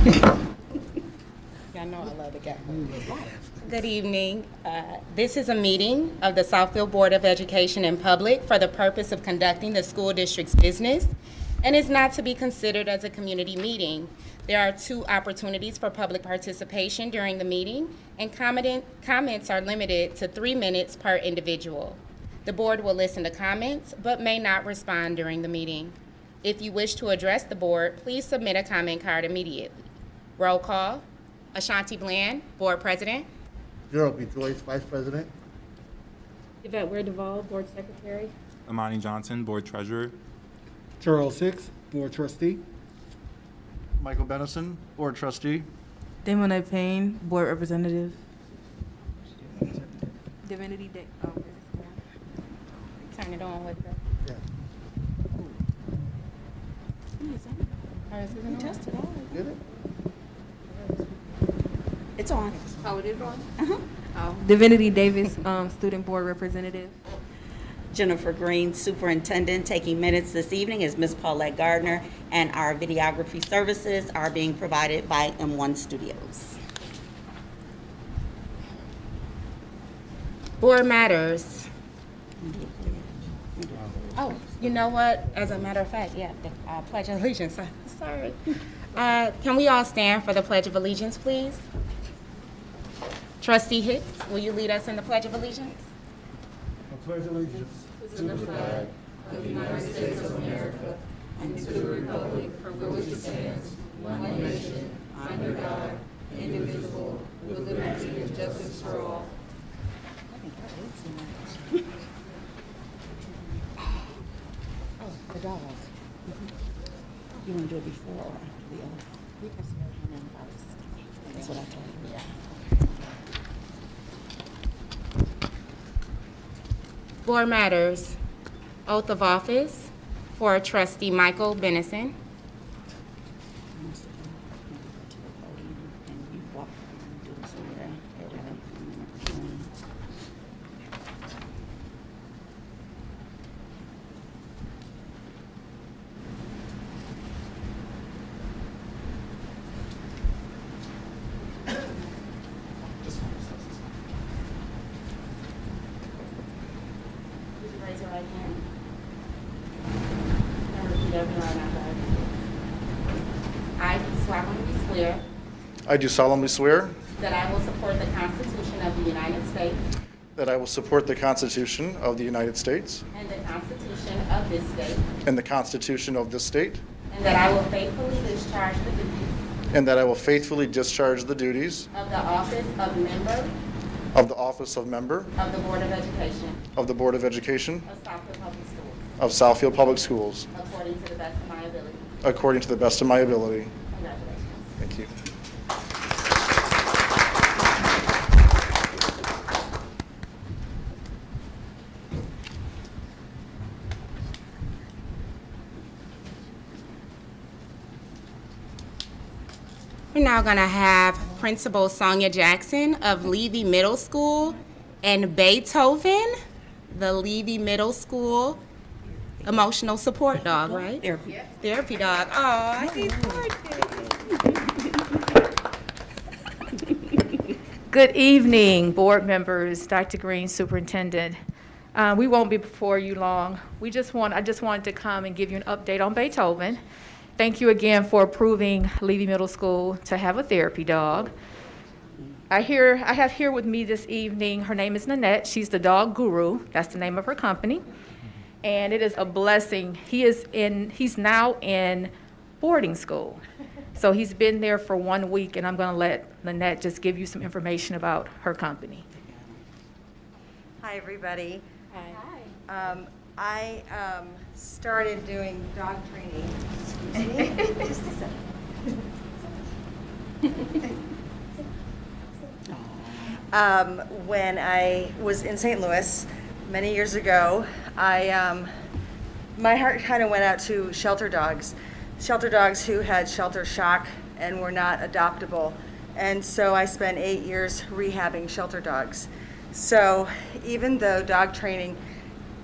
Y'all know I love to get Good evening. This is a meeting of the Southfield Board of Education in public for the purpose of conducting the school district's business and is not to be considered as a community meeting. There are 2 opportunities for public participation during the meeting, and comments are limited to 3 minutes per individual. The board will listen to comments but may not respond during the meeting. If you wish to address the board, please submit a comment card immediately. Roll call. Ashanti Bland, Board President. Gerald B. Joyce, Vice President. Yvette Ware Duvall, Board Secretary. Amani Johnson, Board Treasurer. Charles Hicks, Board Trustee. Michael Benison, Board Trustee. Damon A. Payne, Board Representative. Divinity Day. Oh, turn it on with the. Yeah. Test it on. Get it? It's on. Oh, it is on? Uh-huh. Divinity Davis, Student Board Representative. Jennifer Green, Superintendent. Taking minutes this evening is Ms. Paulette Gardner, and our videography services are being provided by M1 Studios. Board matters. Oh, you know what? As a matter of fact, yeah, the Pledge of Allegiance. Sorry. Can we all stand for the Pledge of Allegiance, please? Trustee Hicks, will you lead us in the Pledge of Allegiance? I pledge allegiance To the flag of the United States of America and to the republic for which it stands, one nation, under God, indivisible, with liberty and justice for all. Oh, the dog. You want to do it before or after the other? We can swear him in first. That's what I told him, yeah. Board matters. Oath of office for Trustee Michael Benison. Raise your right hand. And repeat after me. I solemnly swear I do solemnly swear that I will support the Constitution of the United States that I will support the Constitution of the United States and the Constitution of this state, and the Constitution of this state, and that I will faithfully discharge the duties and that I will faithfully discharge the duties of the office of member of the office of member of the Board of Education of the Board of Education of Southfield Public Schools, of Southfield Public Schools, according to the best of my ability. according to the best of my ability. Congratulations. Thank you. We're now going to have Principal Sonia Jackson of Levy Middle School and Beethoven, the Levy Middle School emotional support dog, right? Therapy. Therapy dog. Oh, he's gorgeous. Good evening, board members, Dr. Green, Superintendent. We won't be before you long. I just wanted to come and give you an update on Beethoven. Thank you again for approving Levy Middle School to have a therapy dog. I have here with me this evening, her name is Nanette. She's the dog guru. That's the name of her company. And it is a blessing. He's now in boarding school. So he's been there for 1 week, and I'm going to let Nanette just give you some information about her company. Hi, everybody. Hi. I started doing dog training. Excuse me. Just a second. When I was in St. Louis many years ago, my heart kind of went out to shelter dogs who had shelter shock and were not adoptable. And so I spent 8 years rehabbing shelter dogs. So even though dog training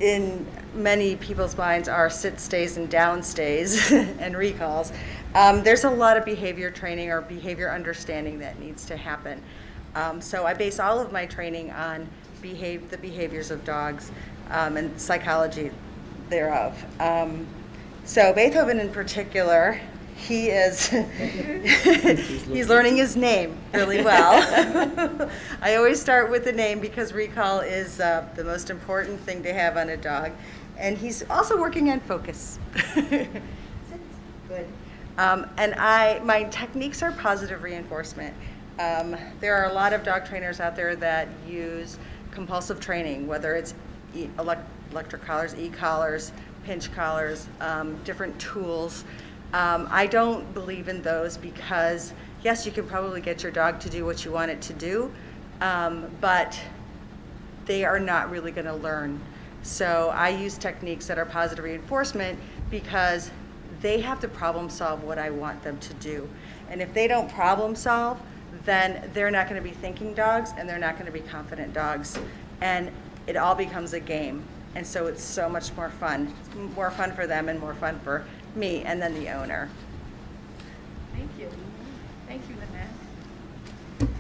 in many people's minds are sit stays and down stays and recalls, There's a lot of behavior training or behavior understanding that needs to happen. So I base all of my training on the behaviors of dogs and psychology thereof. So Beethoven in particular, he is, he's learning his name really well. I always start with the name because recall is the most important thing to have on a dog. And he's also working on focus. Good. And my techniques are positive reinforcement. There are a lot of dog trainers out there that use compulsive training, whether it's electric collars, e-collars, pinch collars, different tools. I don't believe in those because, yes, you can probably get your dog to do what you want it to do, but they are not really going to learn. So I use techniques that are positive reinforcement because they have to problem solve what I want them to do. And if they don't problem solve, then they're not going to be thinking dogs and they're not going to be confident dogs. And it all becomes a game. And so it's so much more fun. It's more fun for them and more fun for me and then the owner. Thank you. Thank you, Lynette.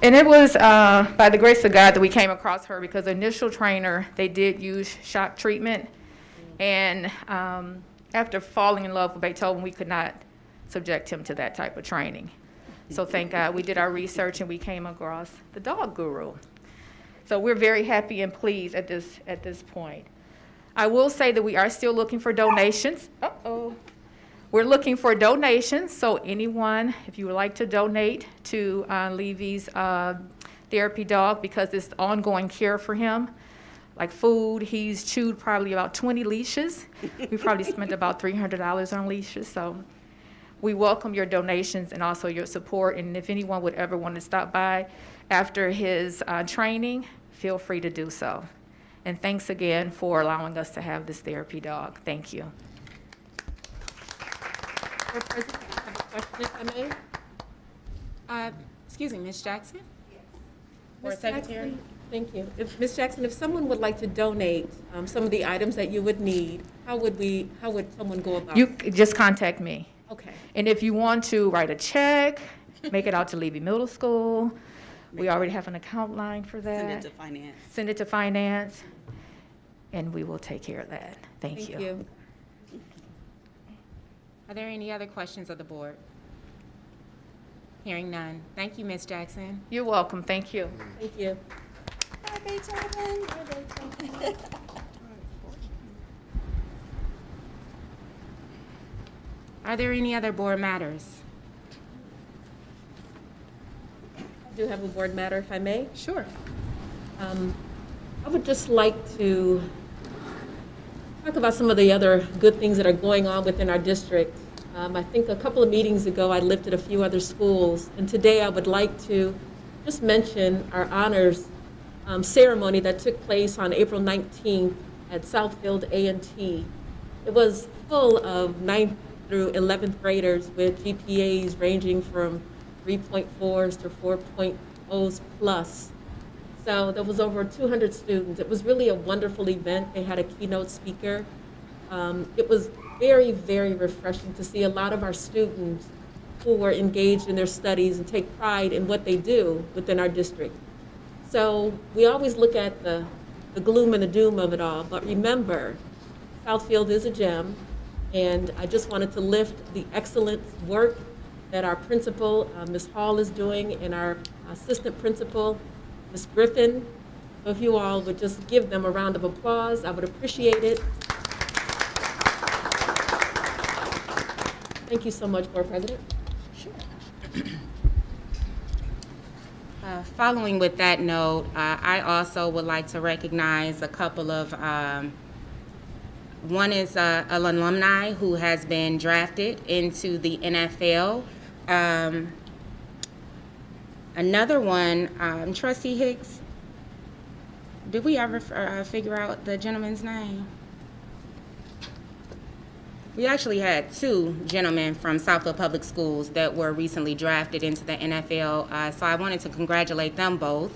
And it was by the grace of God that we came across her because the initial trainer, they did use shock treatment. And after falling in love with Beethoven, we could not subject him to that type of training. So thank God we did our research and we came across the dog guru. So we're very happy and pleased at this point. I will say that we are still looking for donations. We're looking for donations, so anyone, if you would like to donate to Levy's therapy dog, because it's ongoing care for him, like food, he's chewed probably about 20 leashes. We probably spent about $300 on leashes, so we welcome your donations and also your support, and if anyone would ever want to stop by after his training, feel free to do so. And thanks again for allowing us to have this therapy dog. Thank you. Board President, I have a question, if I may. Excuse me, Ms. Jackson? Yes. Board Secretary? Thank you. Ms. Jackson, if someone would like to donate some of the items that you would need, how would someone go about it? You just contact me. Okay. And if you want to write a check, make it out to Levy Middle School. We already have an account line for that. Send it to finance. Send it to finance, and we will take care of that. Thank you. Thank you. Are there any other questions of the board? Hearing none. Thank you, Ms. Jackson. You're welcome. Thank you. Thank you. Bye, Beethoven. Bye, Beethoven. Are there any other board matters? I do have a board matter, if I may. Sure. I would just like to talk about some of the other good things that are going on within our district. I think a couple of meetings ago, I lifted a few other schools, and today I would like to just mention our honors ceremony that took place on April 19th at Southfield A&T. It was full of 9th through 11th graders with GPAs ranging from 3.4s to 4.0s plus. So there was over 200 students. It was really a wonderful event. They had a keynote speaker. It was very, very refreshing to see a lot of our students who were engaged in their studies and take pride in what they do within our district. So we always look at the gloom and the doom of it all, but remember, Southfield is a gem, and I just wanted to lift the excellent work that our principal, Ms. Hall, is doing, and our assistant principal, Ms. Griffin. So if you all would just give them a round of applause, I would appreciate it. Thank you so much, Board President. Sure. Following with that note, I also would like to recognize a couple of, one is an alumni who has been drafted into the NFL. Another one, Trustee Hicks, did we ever figure out the gentleman's name? We actually had two gentlemen from Southfield Public Schools that were recently drafted into the NFL, so I wanted to congratulate them both.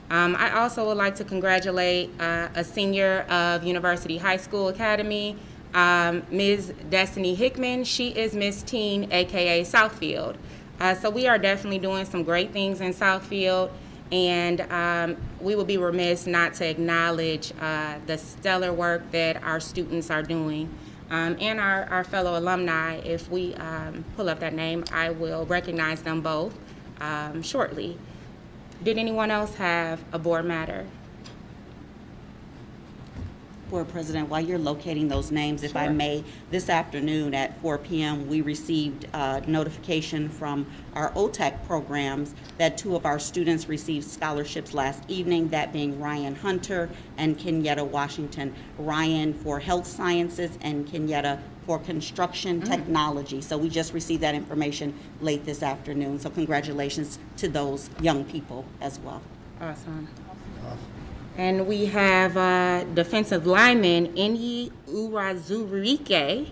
I also would like to congratulate a senior of University High School Academy, Ms. Destiny Hickman, she is Miss Teen, AKA Southfield. So we are definitely doing some great things in Southfield, and we will be remiss not to acknowledge the stellar work that our students are doing. And our fellow alumni. If we pull up that name, I will recognize them both shortly. Did anyone else have a board matter? Board President, while you're locating those names, if I may, this afternoon at 4 p.m., we received notification from our OTEC programs that 2 of our students received scholarships last evening, that being Ryan Hunter and Kenyatta Washington. Ryan for health sciences and Kenyatta for construction technology. So we just received that information late this afternoon. So congratulations to those young people as well. Awesome. And we have defensive lineman Enyi Urazurike,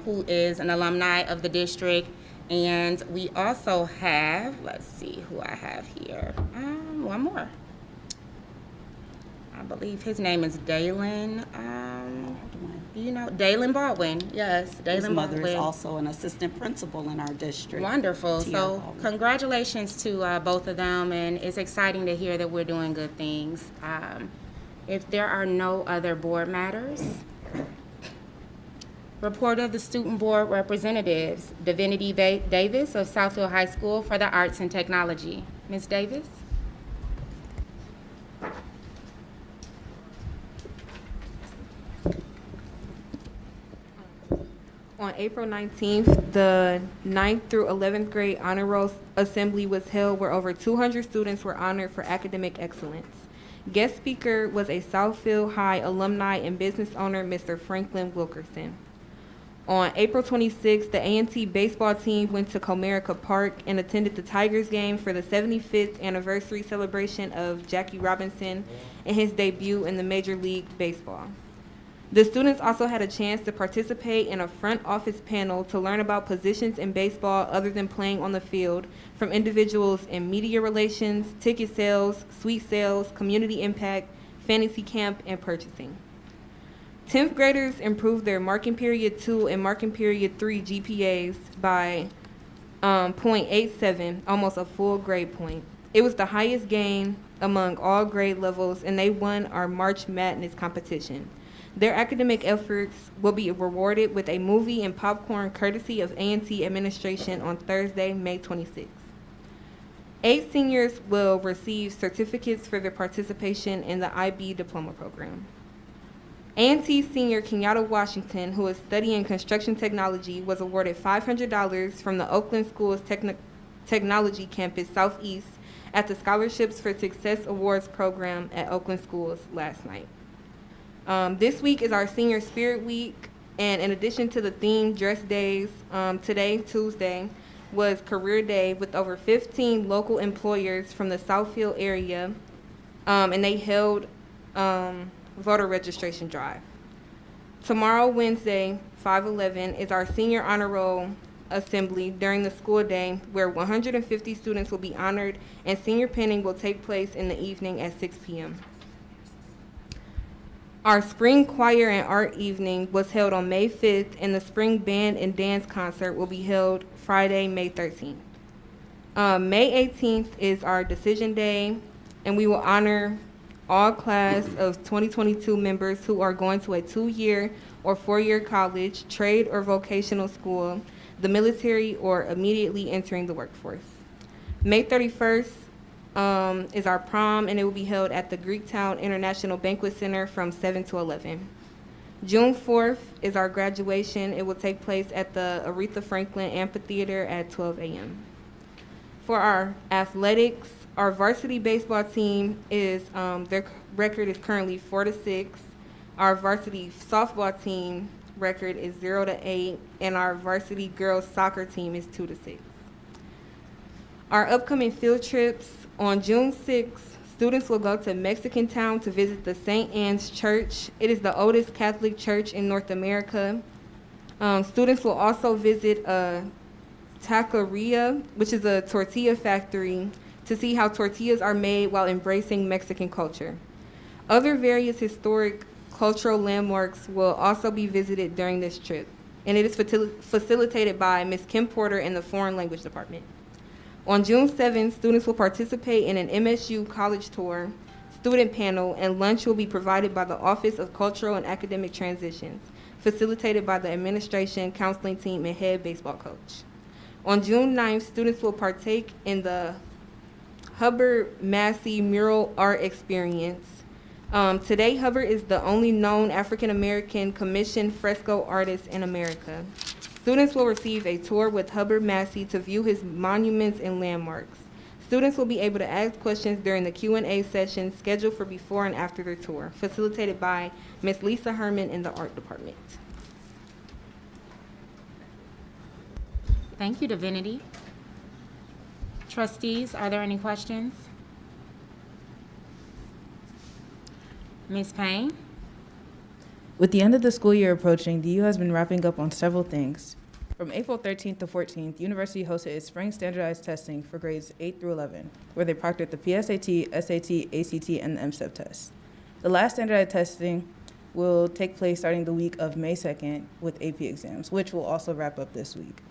who is an alumni of the district. And we also have, let's see who I have here. One more. I believe his name is Dalen. Do you know? Dalen Baldwin. Yes, Dalen His mother Baldwin. is also an assistant principal in our district. Wonderful. Tia So Baldwin. congratulations to both of them, and it's exciting to hear that we're doing good things. If there are no other board matters, report of the student board representatives, Divinity Davis of Southfield High School for the Arts and Technology. Ms. Davis? On April 19th, the 9th through 11th grade honor roll assembly was held where over 200 students were honored for academic excellence. Guest speaker was a Southfield High alumni and business owner, Mr. Franklin Wilkerson. On April 26th, the A&T baseball team went to Comerica Park and attended the Tigers game for the 75th anniversary celebration of Jackie Robinson and his debut in the Major League Baseball. The students also had a chance to participate in a front office panel to learn about positions in baseball other than playing on the field from individuals in media relations, ticket sales, suite sales, community impact, fantasy camp, and purchasing. 10th graders improved their marking period 2 and marking period 3 GPAs by .87, almost a full grade point. It was the highest gain among all grade levels, and they won our March Madness competition. Their academic efforts will be rewarded with a movie and popcorn courtesy of A&T administration on Thursday, May 26th. 8 seniors will receive certificates for their participation in the IB diploma program. A&T senior Kenyatta Washington, who is studying construction technology, was awarded $500 from the Oakland Schools Technology Campus Southeast at the Scholarships for Success Awards program at Oakland Schools last night. This week is our Senior Spirit Week, and in addition to the themed dress days, today, Tuesday, was Career Day with over 15 local employers from the Southfield area, and they held voter registration drive. Tomorrow, Wednesday, 5/11, is our Senior Honor Roll Assembly during the school day, where 150 students will be honored, and senior pinning will take place in the evening at 6 p.m. Our spring choir and art evening was held on May 5th, and the spring band and dance concert will be held Friday, May 13th. May 18th is our decision day, and we will honor all class of 2022 members who are going to a 2-year or 4-year college, trade or vocational school, the military, or immediately entering the workforce. May 31st is our prom, and it will be held at the Greektown International Banquet Center from 7 to 11. June 4th is our graduation. It will take place at the Aretha Franklin Amphitheater at 12 a.m. For our athletics, our varsity baseball team is, their record is currently 4-6. Our varsity softball team record is 0-8, and our varsity girls soccer team is 2-6. Our upcoming field trips: on June 6th, students will go to Mexican Town to visit the St. Anne's Church. It is the oldest Catholic church in North America. Students will also visit a taqueria, which is a tortilla factory, to see how tortillas are made while embracing Mexican culture. Other various historic cultural landmarks will also be visited during this trip, and it is facilitated by Ms. Kim Porter in the Foreign Language Department. On June 7th, students will participate in an MSU college tour, student panel, and lunch will be provided by the Office of Cultural and Academic Transitions, facilitated by the administration, counseling team, and head baseball coach. On June 9th, students will partake in the Hubbard Massey Mural Art Experience. Today, Hubbard is the only known African-American commissioned fresco artist in America. Students will receive a tour with Hubbard Massey to view his monuments and landmarks. Students will be able to ask questions during the Q&A session scheduled for before and after their tour, facilitated by Ms. Lisa Herman in the art department. Thank you, Divinity. Trustees, are there any questions? Ms. Payne? With the end of the school year approaching, the U has been wrapping up on several things. From April 13th to 14th, the university hosted its spring standardized testing for grades 8 through 11, where they proctored the PSAT, SAT, ACT, and the MSTEP test. The last standardized testing will take place starting the week of May 2nd with AP exams, which will also wrap up this week.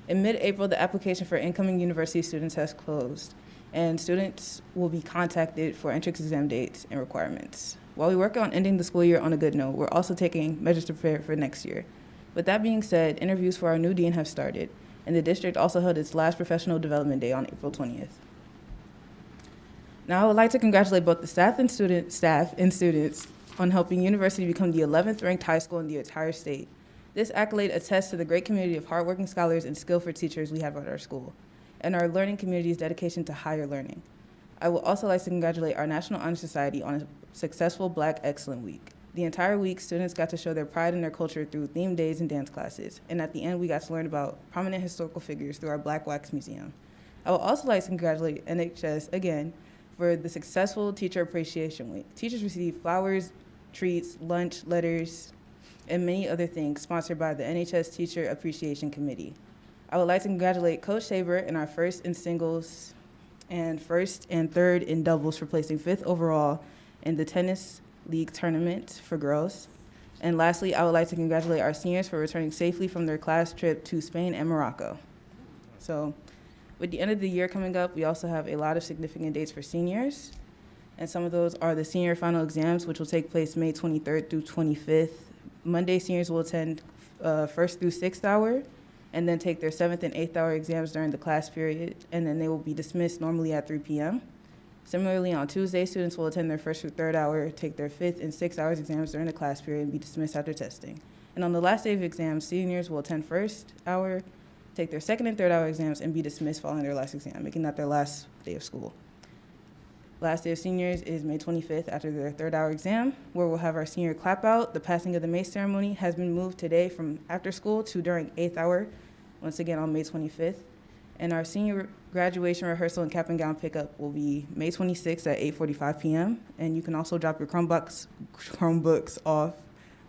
In mid-April, the application for incoming university students has closed, and students will be contacted for entrance exam dates and requirements. While we work on ending the school year on a good note, we're also taking measures to prepare for next year. With that being said, interviews for our new dean have started, and the district also held its last professional development day on April 20th. Now I would like to congratulate both the staff and students on helping university become the 11th ranked high school in the entire state. This accolade attests to the great community of hardworking scholars and skillful teachers we have at our school, and our learning community's dedication to higher learning. I would also like to congratulate our National Honor Society on a successful Black Excellent Week. The entire week, students got to show their pride in their culture through themed days and dance classes, and at the end, we got to learn about prominent historical figures through our Black Wax Museum. I would also like to congratulate NHS again for the successful Teacher Appreciation Week. Teachers received flowers, treats, lunch, letters, and many other things sponsored by the NHS Teacher Appreciation Committee. I would like to congratulate Coach Saber in our first in singles and first and third in doubles for placing 5th overall in the tennis league tournament for girls. And lastly, I would like to congratulate our seniors for returning safely from their class trip to Spain and Morocco. So with the end of the year coming up, we also have a lot of significant dates for seniors. And some of those are the senior final exams, which will take place May 23rd through 25th. Monday, seniors will attend 1st through 6th hour, and then take their 7th and 8th hour exams during the class period, and then they will be dismissed normally at 3 p.m. Similarly, on Tuesday, students will attend their 1st through 3rd hour, take their 5th and 6th hours exams during the class period, and be dismissed after testing. And on the last day of exams, seniors will attend 1st hour, take their 2nd and 3rd hour exams, and be dismissed following their last exam, making that their last day of school. Last day of seniors is May 25th after their 3rd hour exam, where we'll have our senior clap out. The passing of the mace ceremony has been moved today from after school to during 8th hour, once again on May 25th. And our senior graduation rehearsal and cap and gown pickup will be May 26th at 8:45 p.m. And you can also drop your Chromebooks off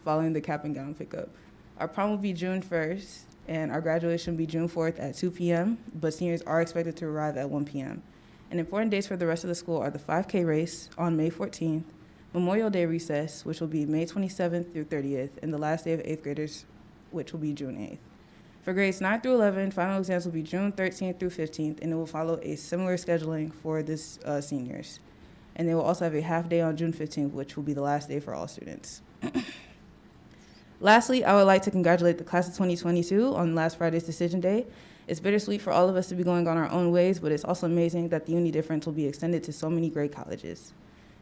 following the cap and gown pickup. Our prom will be June 1st, and our graduation will be June 4th at 2 p.m., but seniors are expected to arrive at 1 p.m. And important dates for the rest of the school are the 5K race on May 14th, Memorial Day recess, which will be May 27th through 30th, and the last day of 8th graders, which will be June 8th. For grades 9 through 11, final exams will be June 13th through 15th, and it will follow a similar scheduling for this seniors. And they will also have a half day on June 15th, which will be the last day for all students. Lastly, I would like to congratulate the class of 2022 on last Friday's decision day. It's bittersweet for all of us to be going on our own ways, but it's also amazing that the Uni Difference will be extended to so many great colleges.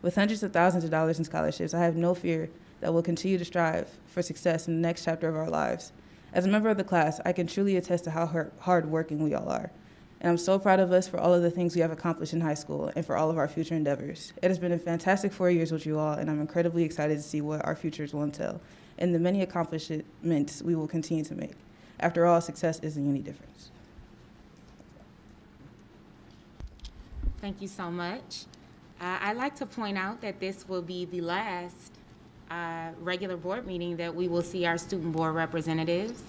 With hundreds of thousands of dollars in scholarships, I have no fear that we'll continue to strive for success in the next chapter of our lives. As a member of the class, I can truly attest to how hardworking we all are. And I'm so proud of us for all of the things we have accomplished in high school and for all of our future endeavors. It has been a fantastic 4 years with you all, and I'm incredibly excited to see what our futures will entail and the many accomplishments we will continue to make. After all, success is the Uni Difference. Thank you so much. I'd like to point out that this will be the last regular board meeting that we will see our student board representatives.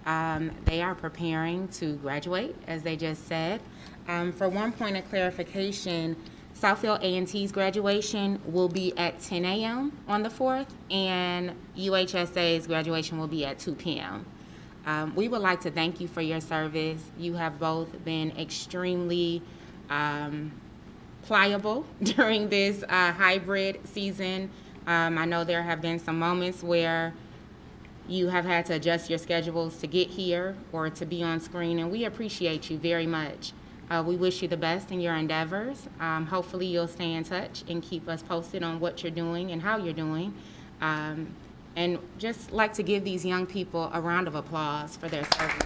They are preparing to graduate, as they just said. For one point of clarification, Southfield A&T's graduation will be at 10 a.m. on the 4th, and UHSA's graduation will be at 2 p.m. We would like to thank you for your service. You have both been extremely pliable during this hybrid season. I know there have been some moments where you have had to adjust your schedules to get here or to be on screen, and we appreciate you very much. We wish you the best in your endeavors. Hopefully you'll stay in touch and keep us posted on what you're doing and how you're doing. And just like to give these young people a round of applause for their service.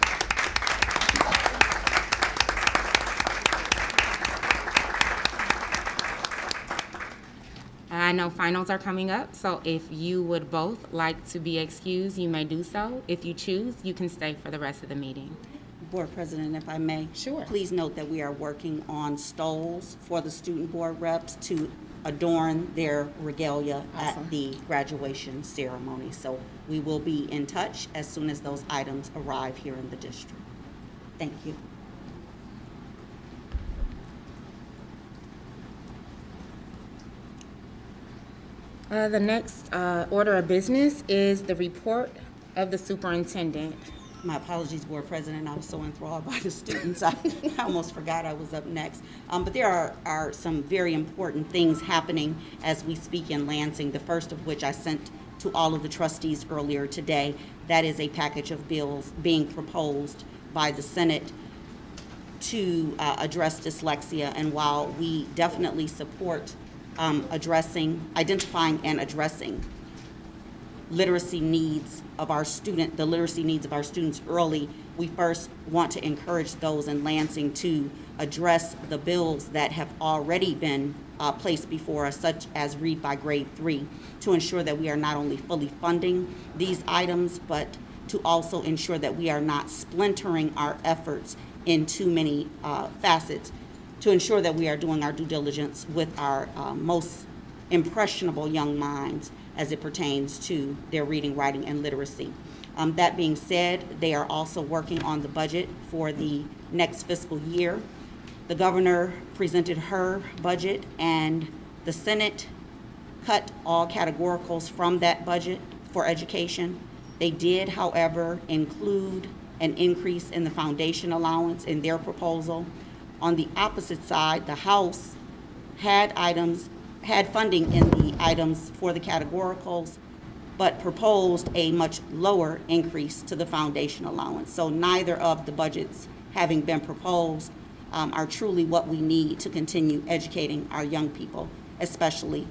I know finals are coming up, so if you would both like to be excused, you may do so. If you choose, you can stay for the rest of the meeting. Board President, if I may. Sure. Please note that we are working on stoles for the student board reps to adorn their regalia at the graduation ceremony. So we will be in touch as soon as those items arrive here in the district. Thank you. The next order of business is the report of the superintendent. My apologies, Board President. I was so enthralled by the students, I almost forgot I was up next. But there are some very important things happening as we speak in Lansing, the first of which I sent to all of the trustees earlier today. That is a package of bills being proposed by the Senate to address dyslexia. And while we definitely support identifying and addressing literacy needs of our students early, we first want to encourage those in Lansing to address the bills that have already been placed before us, such as Read by Grade 3, to ensure that we are not only fully funding these items, but to also ensure that we are not splintering our efforts in too many facets, to ensure that we are doing our due diligence with our most impressionable young minds as it pertains to their reading, writing, and literacy. That being said, they are also working on the budget for the next fiscal year. The governor presented her budget, and the Senate cut all categoricals from that budget for education. They did, however, include an increase in the foundation allowance in their proposal. On the opposite side, the House had funding in the items for the categoricals, but proposed a much lower increase to the foundation allowance. So neither of the budgets having been proposed are truly what we need to continue educating our young people, especially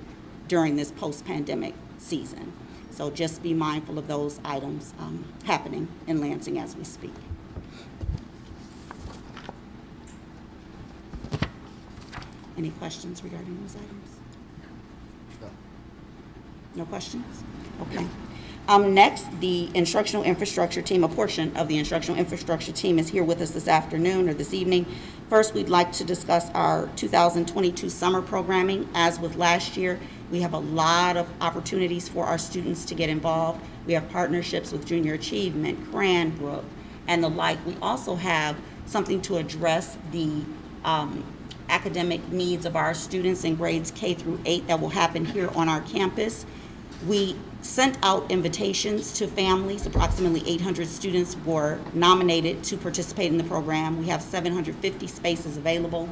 during this post-pandemic season. So just be mindful of those items happening in Lansing as we speak. Any questions regarding those items? No questions? Okay. Next, the Instructional Infrastructure team, a portion of the Instructional Infrastructure team is here with us this afternoon or this evening. First, we'd like to discuss our 2022 summer programming. As with last year, we have a lot of opportunities for our students to get involved. We have partnerships with Junior Achievement, Cranbrook, and the like. We also have something to address the academic needs of our students in grades K through 8 that will happen here on our campus. We sent out invitations to families. Approximately 800 students were nominated to participate in the program. We have 750 spaces available.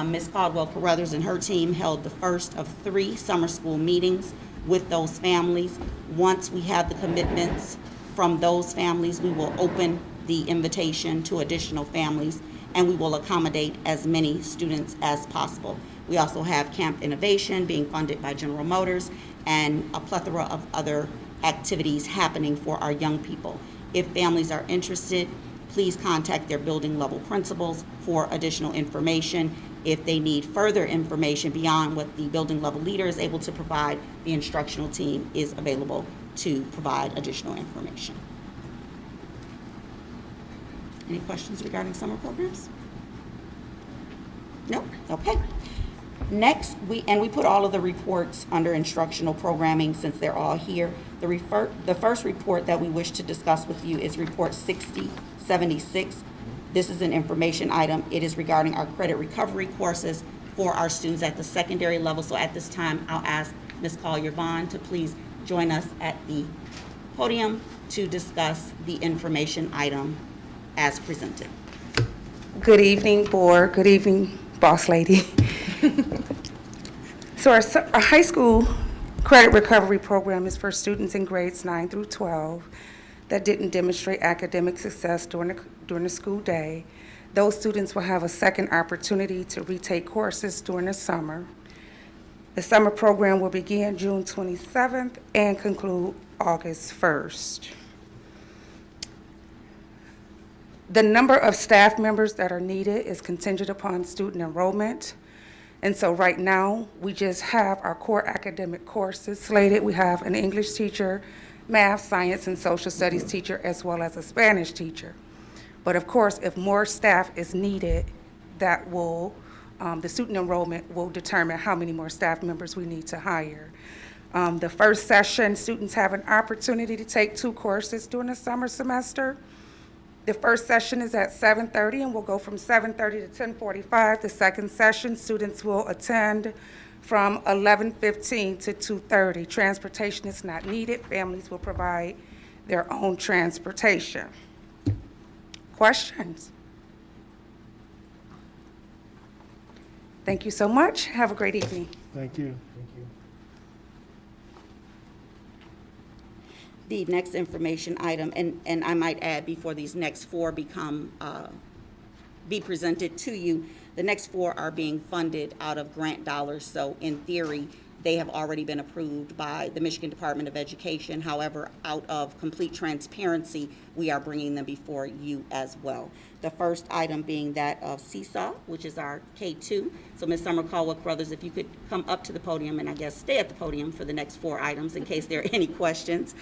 Ms. Caldwell Carruthers and her team held the first of 3 summer school meetings with those families. Once we have the commitments from those families, we will open the invitation to additional families, and we will accommodate as many students as possible. We also have Camp Innovation being funded by General Motors and a plethora of other activities happening for our young people. If families are interested, please contact their building level principals for additional information. If they need further information beyond what the building level leader is able to provide, the instructional team is available to provide additional information. Any questions regarding summer programs? No? Okay. Next, we put all of the reports under instructional programming since they're all here. The first report that we wish to discuss with you is Report 6076. This is an information item. It is regarding our credit recovery courses for our students at the secondary level. So at this time, I'll ask Ms. Collier-Vaughn to please join us at the podium to discuss the information item as presented. Good evening, board. Good evening, boss lady. So our high school credit recovery program is for students in grades 9 through 12 that didn't demonstrate academic success during the school day. Those students will have a second opportunity to retake courses during the summer. The summer program will begin June 27th and conclude August 1st. The number of staff members that are needed is contingent upon student enrollment. And so right now, we just have our core academic courses slated. We have an English teacher, math, science, and social studies teacher, as well as a Spanish teacher. But of course, if more staff is needed, that will, the student enrollment will determine how many more staff members we need to hire. The first session, students have an opportunity to take 2 courses during the summer semester. The first session is at 7:30 and will go from 7:30 to 10:45. The second session, students will attend from 11:15 to 2:30. Transportation is not needed. Families will provide their own transportation. Questions? Thank you so much. Have a great evening. Thank you. The next information item, and I might add before these next 4 be presented to you, the next 4 are being funded out of grant dollars. So in theory, they have already been approved by the Michigan Department of Education. However, out of complete transparency, we are bringing them before you as well. The first item being that of Seesaw, which is our K2. So Ms. Summer Caldwell-Crothers, if you could come up to the podium and I guess stay at the podium for the next 4 items in case there are any questions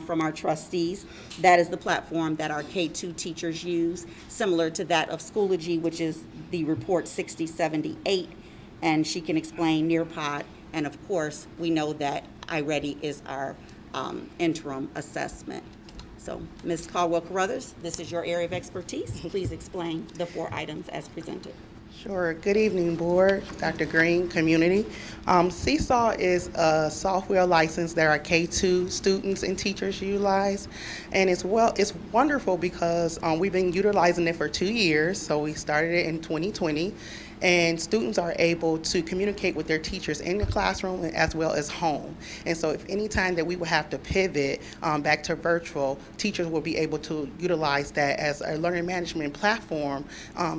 from our trustees. That is the platform that our K2 teachers use, similar to that of Schoology, which is the report 6078, and she can explain Nearpod. And of course, we know that iReady is our interim assessment. So, Ms. Caldwell-Carruthers, this is your area of expertise. Please explain the 4 items as presented. Sure. Good evening, board, Dr. Green, community. Seesaw is a software license that our K2 students and teachers utilize. And it's wonderful because we've been utilizing it for 2 years. So we started it in 2020. And students are able to communicate with their teachers in the classroom as well as home. And so if any time that we would have to pivot back to virtual, teachers will be able to utilize that as a learning management platform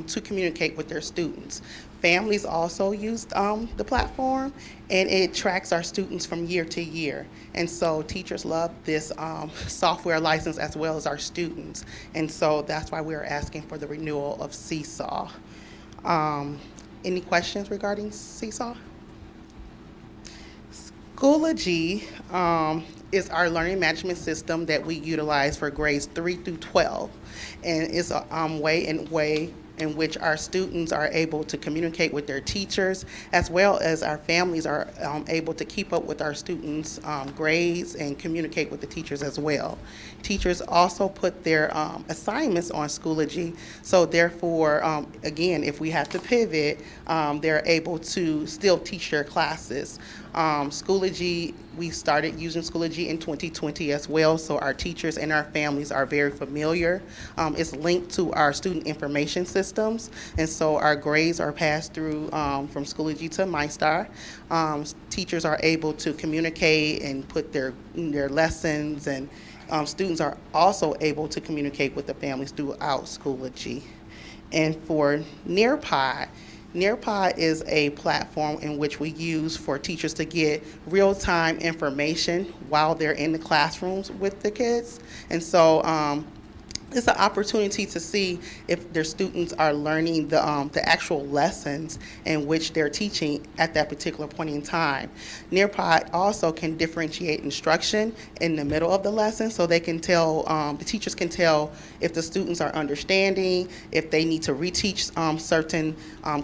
to communicate with their students. Families also use the platform, and it tracks our students from year to year. And so teachers love this software license as well as our students. And so that's why we're asking for the renewal of Seesaw. Any questions regarding Seesaw? Schoology is our learning management system that we utilize for grades 3 through 12. And it's a way in which our students are able to communicate with their teachers, as well as our families are able to keep up with our students' grades and communicate with the teachers as well. Teachers also put their assignments on Schoology, so therefore, again, if we have to pivot, they're able to still teach their classes. Schoology, we started using Schoology in 2020 as well, so our teachers and our families are very familiar. It's linked to our student information systems, and so our grades are passed through from Schoology to MyStar. Teachers are able to communicate and put their lessons, and students are also able to communicate with the families throughout Schoology. And for Nearpod, Nearpod is a platform in which we use for teachers to get real-time information while they're in the classrooms with the kids. And so it's an opportunity to see if their students are learning the actual lessons in which they're teaching at that particular point in time. Nearpod also can differentiate instruction in the middle of the lesson, so they can tell, the teachers can tell if the students are understanding, if they need to reteach certain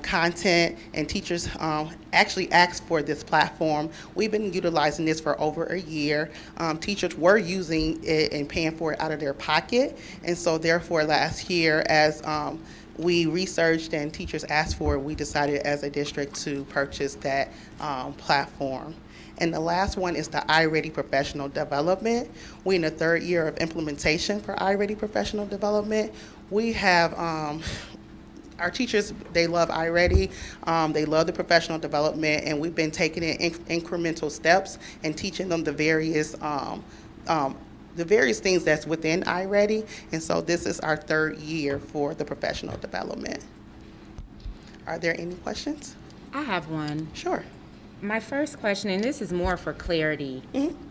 content, and teachers actually ask for this platform. We've been utilizing this for over a year. Teachers were using it and paying for it out of their pocket, and And so therefore, last year, as we researched and teachers asked for it, we decided as a district to purchase that platform. And the last one is the iReady Professional Development. We're in the 3rd year of implementation for iReady Professional Development. We have our teachers, they love iReady, they love the professional development, and we've been taking it in incremental steps and teaching them the various things that's within iReady. And so this is our 3rd year for the professional development. Are there any questions? I have one. Sure. My first question, and this is more for clarity.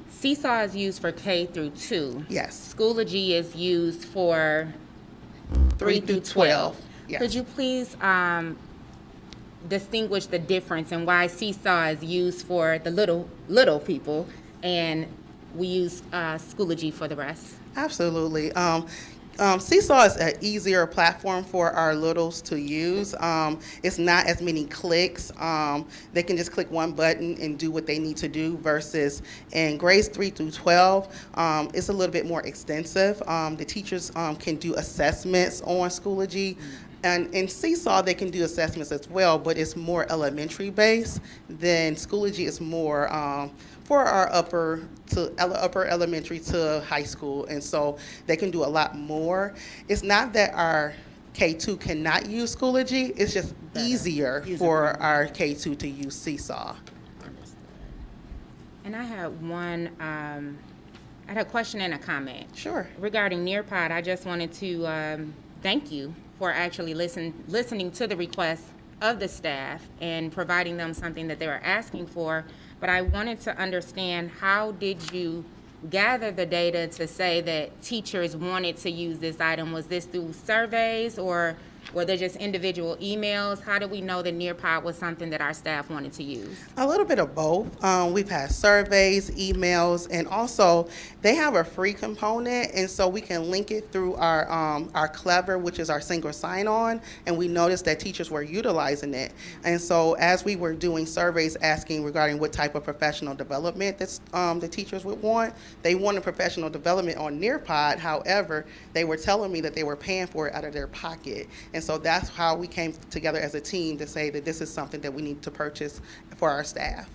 Seesaw is used for K through 2. Yes. Schoology is used for 3 through 12. Yes. Could you please distinguish the difference and why Seesaw is used for the little people and we use Schoology for the rest? Absolutely. Seesaw is an easier platform for our littles to use. It's not as many clicks. They can just click one button and do what they need to do, versus in grades 3 through 12, it's a little bit more extensive. The teachers can do assessments on Schoology. And in Seesaw, they can do assessments as well, but it's more elementary based. Then Schoology is more for our upper elementary to high school, and so they can do a lot more. It's not that our K2 cannot use Schoology, it's just easier for our K2 to use Seesaw. And I had I had a question and a comment. Sure. Regarding Nearpod, I just wanted to thank you for actually listening to the requests of the staff and providing them something that they were asking for. But I wanted to understand, how did you gather the data to say that teachers wanted to use this item? Was this through surveys, or were there just individual emails? How do we know that Nearpod was something that our staff wanted to use? A little bit of both. We've had surveys, emails, and also they have a free component, and so we can link it through our Clever, which is our single sign-on, and we noticed that teachers were utilizing it. And so as we were doing surveys asking regarding what type of professional development that the teachers would want, they wanted professional development on Nearpod. However, they were telling me that they were paying for it out of their pocket. And so that's how we came together as a team to say that this is something that we need to purchase for our staff.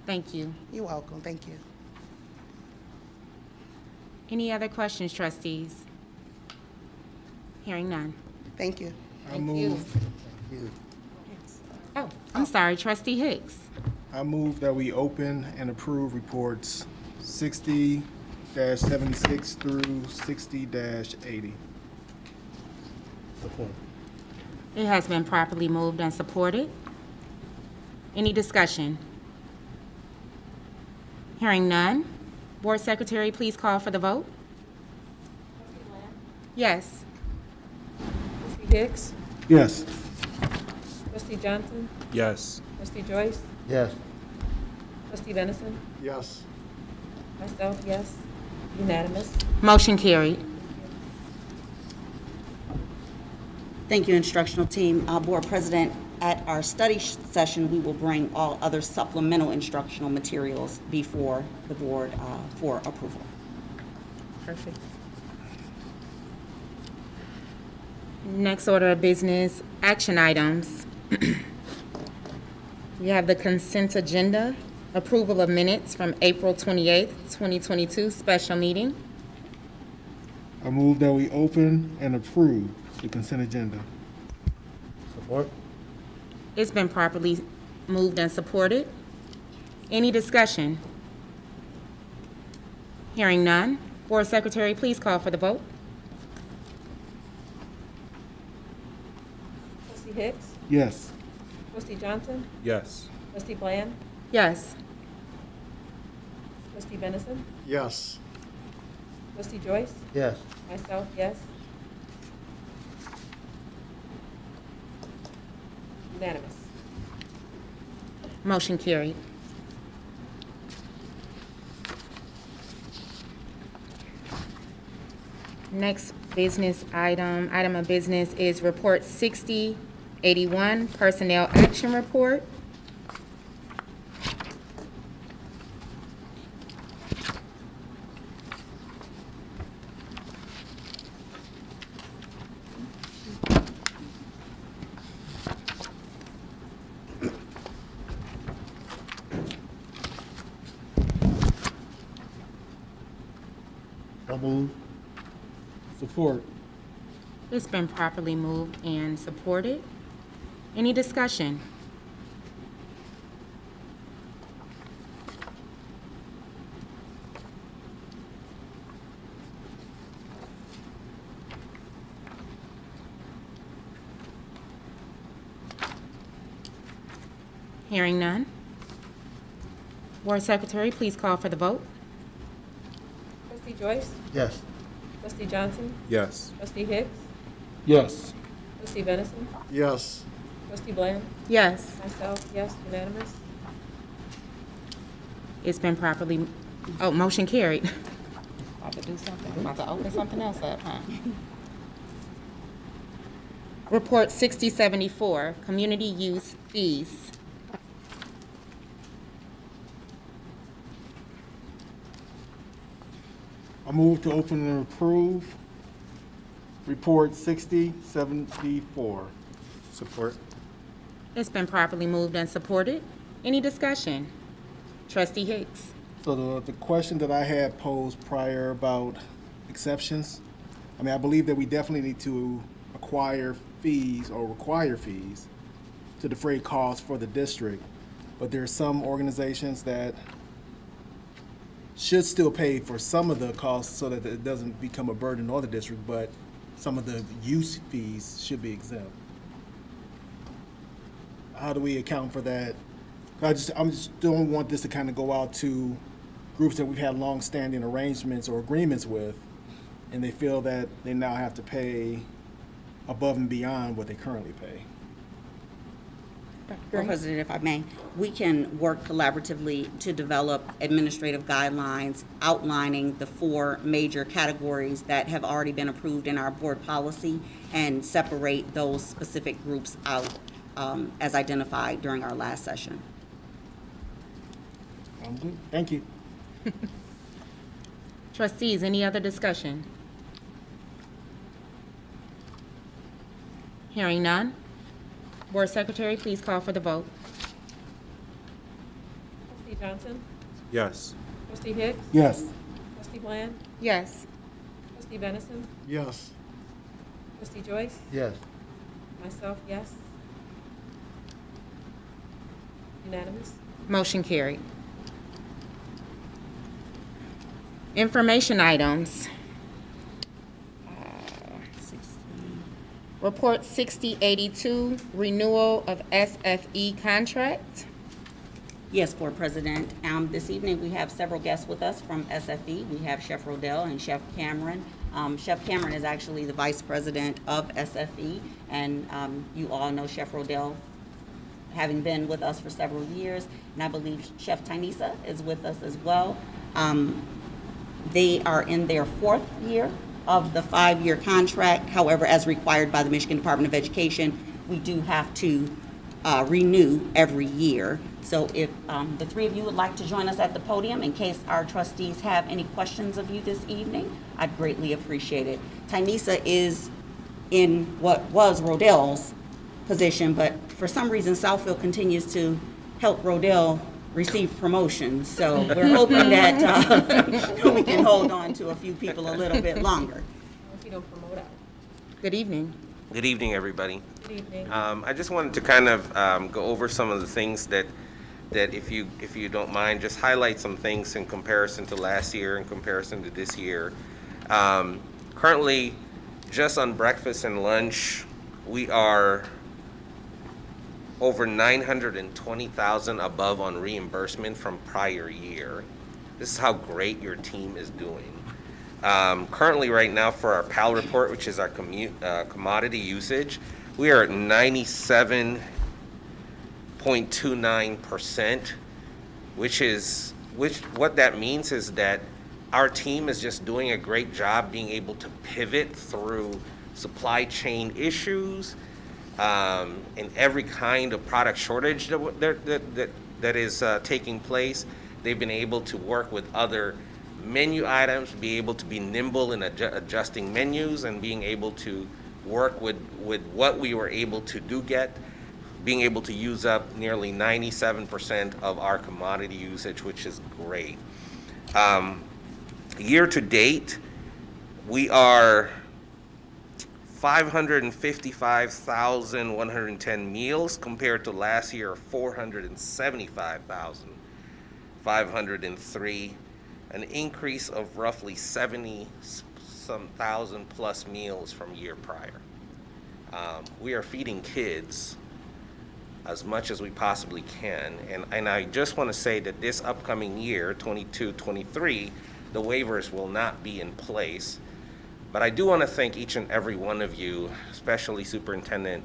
Thank you. You're welcome. Thank you. Any other questions, trustees? Hearing none. Thank you. Thank you. Oh, I'm sorry, Trustee Hicks. I move that we open and approve reports 60-76 through 60-80. Support. It has been properly moved and supported. Any discussion? Hearing none. Board Secretary, please call for the vote. Yes. Trustee Hicks? Yes. Trustee Johnson? Yes. Trustee Joyce? Yes. Trustee Venison? Yes. Myself, yes. Unanimous. Motion carried. Thank you, instructional team. Board President, at our study session, we will bring all other supplemental instructional materials before the board for approval. Perfect. Next order of business, action items. We have the consent agenda, approval of minutes from April 28th, 2022 special meeting. I move that we open and approve the consent agenda. Support. It's been properly moved and supported. Any discussion? Hearing none. Board Secretary, please call for the vote. Trustee Hicks? Yes. Trustee Johnson? Yes. Trustee Bland? Yes. Trustee Venison? Yes. Trustee Joyce? Yes. Myself, yes. Unanimous. Motion carried. Next business item of business is Report 6081, Personnel Action Report. Move. Support. It's been properly moved and supported. Any discussion? Hearing none. Board Secretary, please call for the vote. Trustee Joyce? Yes. Trustee Johnson? Yes. Trustee Hicks? Yes. Trustee Venison? Yes. Trustee Bland? Yes. Myself, yes, unanimous. It's been properly, motion carried. About to do something, about to open something else up, huh? Report 6074, Community Use Fees. I move to open and approve Report 6074. Support. It's been properly moved and supported. Any discussion? Trustee Hicks. So the question that I had posed prior about exceptions, I mean, I believe that we definitely need to acquire fees or require fees to defray costs for the district. But there are some organizations that should still pay for some of the costs so that it doesn't become a burden on the district, but some of the use fees should be exempt. How do we account for that? I just don't want this to kind of go out to groups that we've had long-standing arrangements or agreements with, and they feel that they now have to pay above and beyond what they currently pay. Board President, if I may, we can work collaboratively to develop administrative guidelines outlining the 4 major categories that have already been approved in our board policy and separate those specific groups out as identified during our last session. I'm good. Thank you. Trustees, any other discussion? Hearing none. Board Secretary, please call for the vote. Trustee Johnson? Yes. Trustee Hicks? Yes. Trustee Bland? Yes. Trustee Venison? Yes. Trustee Joyce? Yes. Myself, yes. Unanimous. Motion carried. Information items. Report 6082, renewal of SFE contract. Yes, Board President. This evening, we have several guests with us from SFE. We have Chef Rodell and Chef Cameron. Chef Cameron is actually the Vice President of SFE, and you all know Chef Rodell, having been with us for several years, and I believe Chef Tynisa is with us as well. They are in their 4th year of the 5-year contract. However, as required by the Michigan Department of Education, we do have to renew every year. So if the 3 of you would like to join us at the podium in case our trustees have any questions of you this evening, I'd greatly appreciate it. Tynisa is in what was Rodell's position, but for some reason Southfield continues to help Rodell receive promotions. So we're hoping that we can hold on to a few people a little bit longer. If you don't promote out. Good evening. Good evening, everybody. Good evening. I just wanted to kind of go over some of the things that if you don't mind, just highlight some things in comparison to last year, in comparison to this year. Currently, just on breakfast and lunch, we are over $920,000 above on reimbursement from prior year. This is how great your team is doing. Currently, right now, for our PAL report, which is our commodity usage, we are at 97.29%, what that means is that our team is just doing a great job being able to pivot through supply chain issues, and every kind of product shortage that is taking place. They've been able to work with other menu items, be able to be nimble in adjusting menus, and being able to work with what we were able to being able to use up nearly 97% of our commodity usage, which is great. Year to date, We are 555,110 meals compared to last year of 475,503, an increase of roughly 70-some thousand plus meals from year prior. We are feeding kids as much as we possibly can, and I just want to say that this upcoming year, 22-23, the waivers will not be in place. But I do want to thank each and every one of you, especially Superintendent,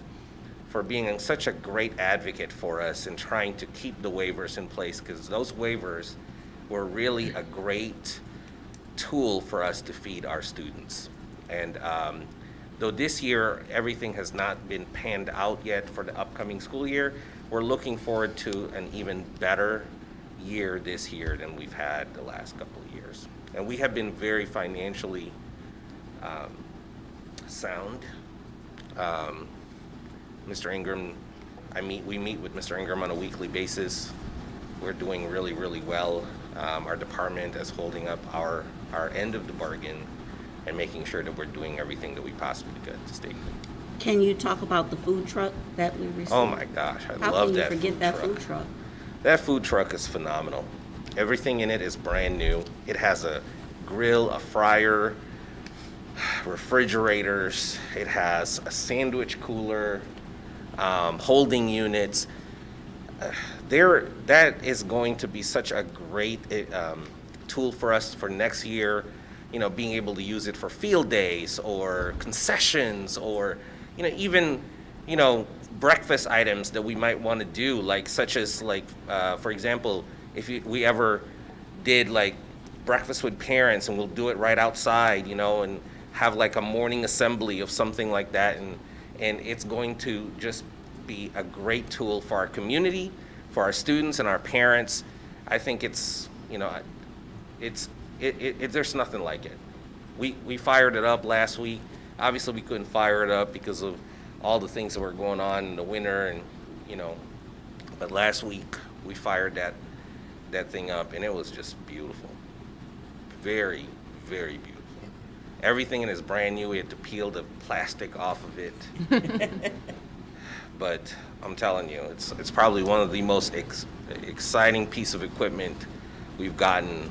for being such a great advocate for us and trying to keep the waivers in place, because those waivers were really a great tool for us to feed our students. And though this year everything has not been panned out yet for the upcoming school year, we're looking forward to an even better year this year than we've had the last couple of years. And we have been very financially sound. Mr. Ingram, we meet with Mr. Ingram on a weekly basis. We're doing really, really well. Our department is holding up our end of the bargain and making sure that we're doing everything that we possibly could to stay good. Can you talk about the food truck that we received? Oh my gosh, I How love can you that forget food that truck. food truck? That food truck is phenomenal. Everything in it is brand new. It has a grill, a fryer, refrigerators. It has a sandwich cooler, holding units. That is going to be such a great tool for us for next year. You know, being able to use it for field days or concessions, or even breakfast items that we might want to do, like such as for example, if we ever did like breakfast with parents, and we'll do it right outside, and have like a morning assembly of something like that, and it's going to just be a great tool for our community, for our students and our parents. I think it's there's nothing like it. We fired it up last week. Obviously we couldn't fire it up because of all the things that were going on in the winter, and but last week we fired that thing up, and it was just beautiful. Very, very beautiful. Everything in it is brand new. We had to peel the plastic off of it. But I'm telling you, it's probably one of the most exciting piece of equipment we've gotten,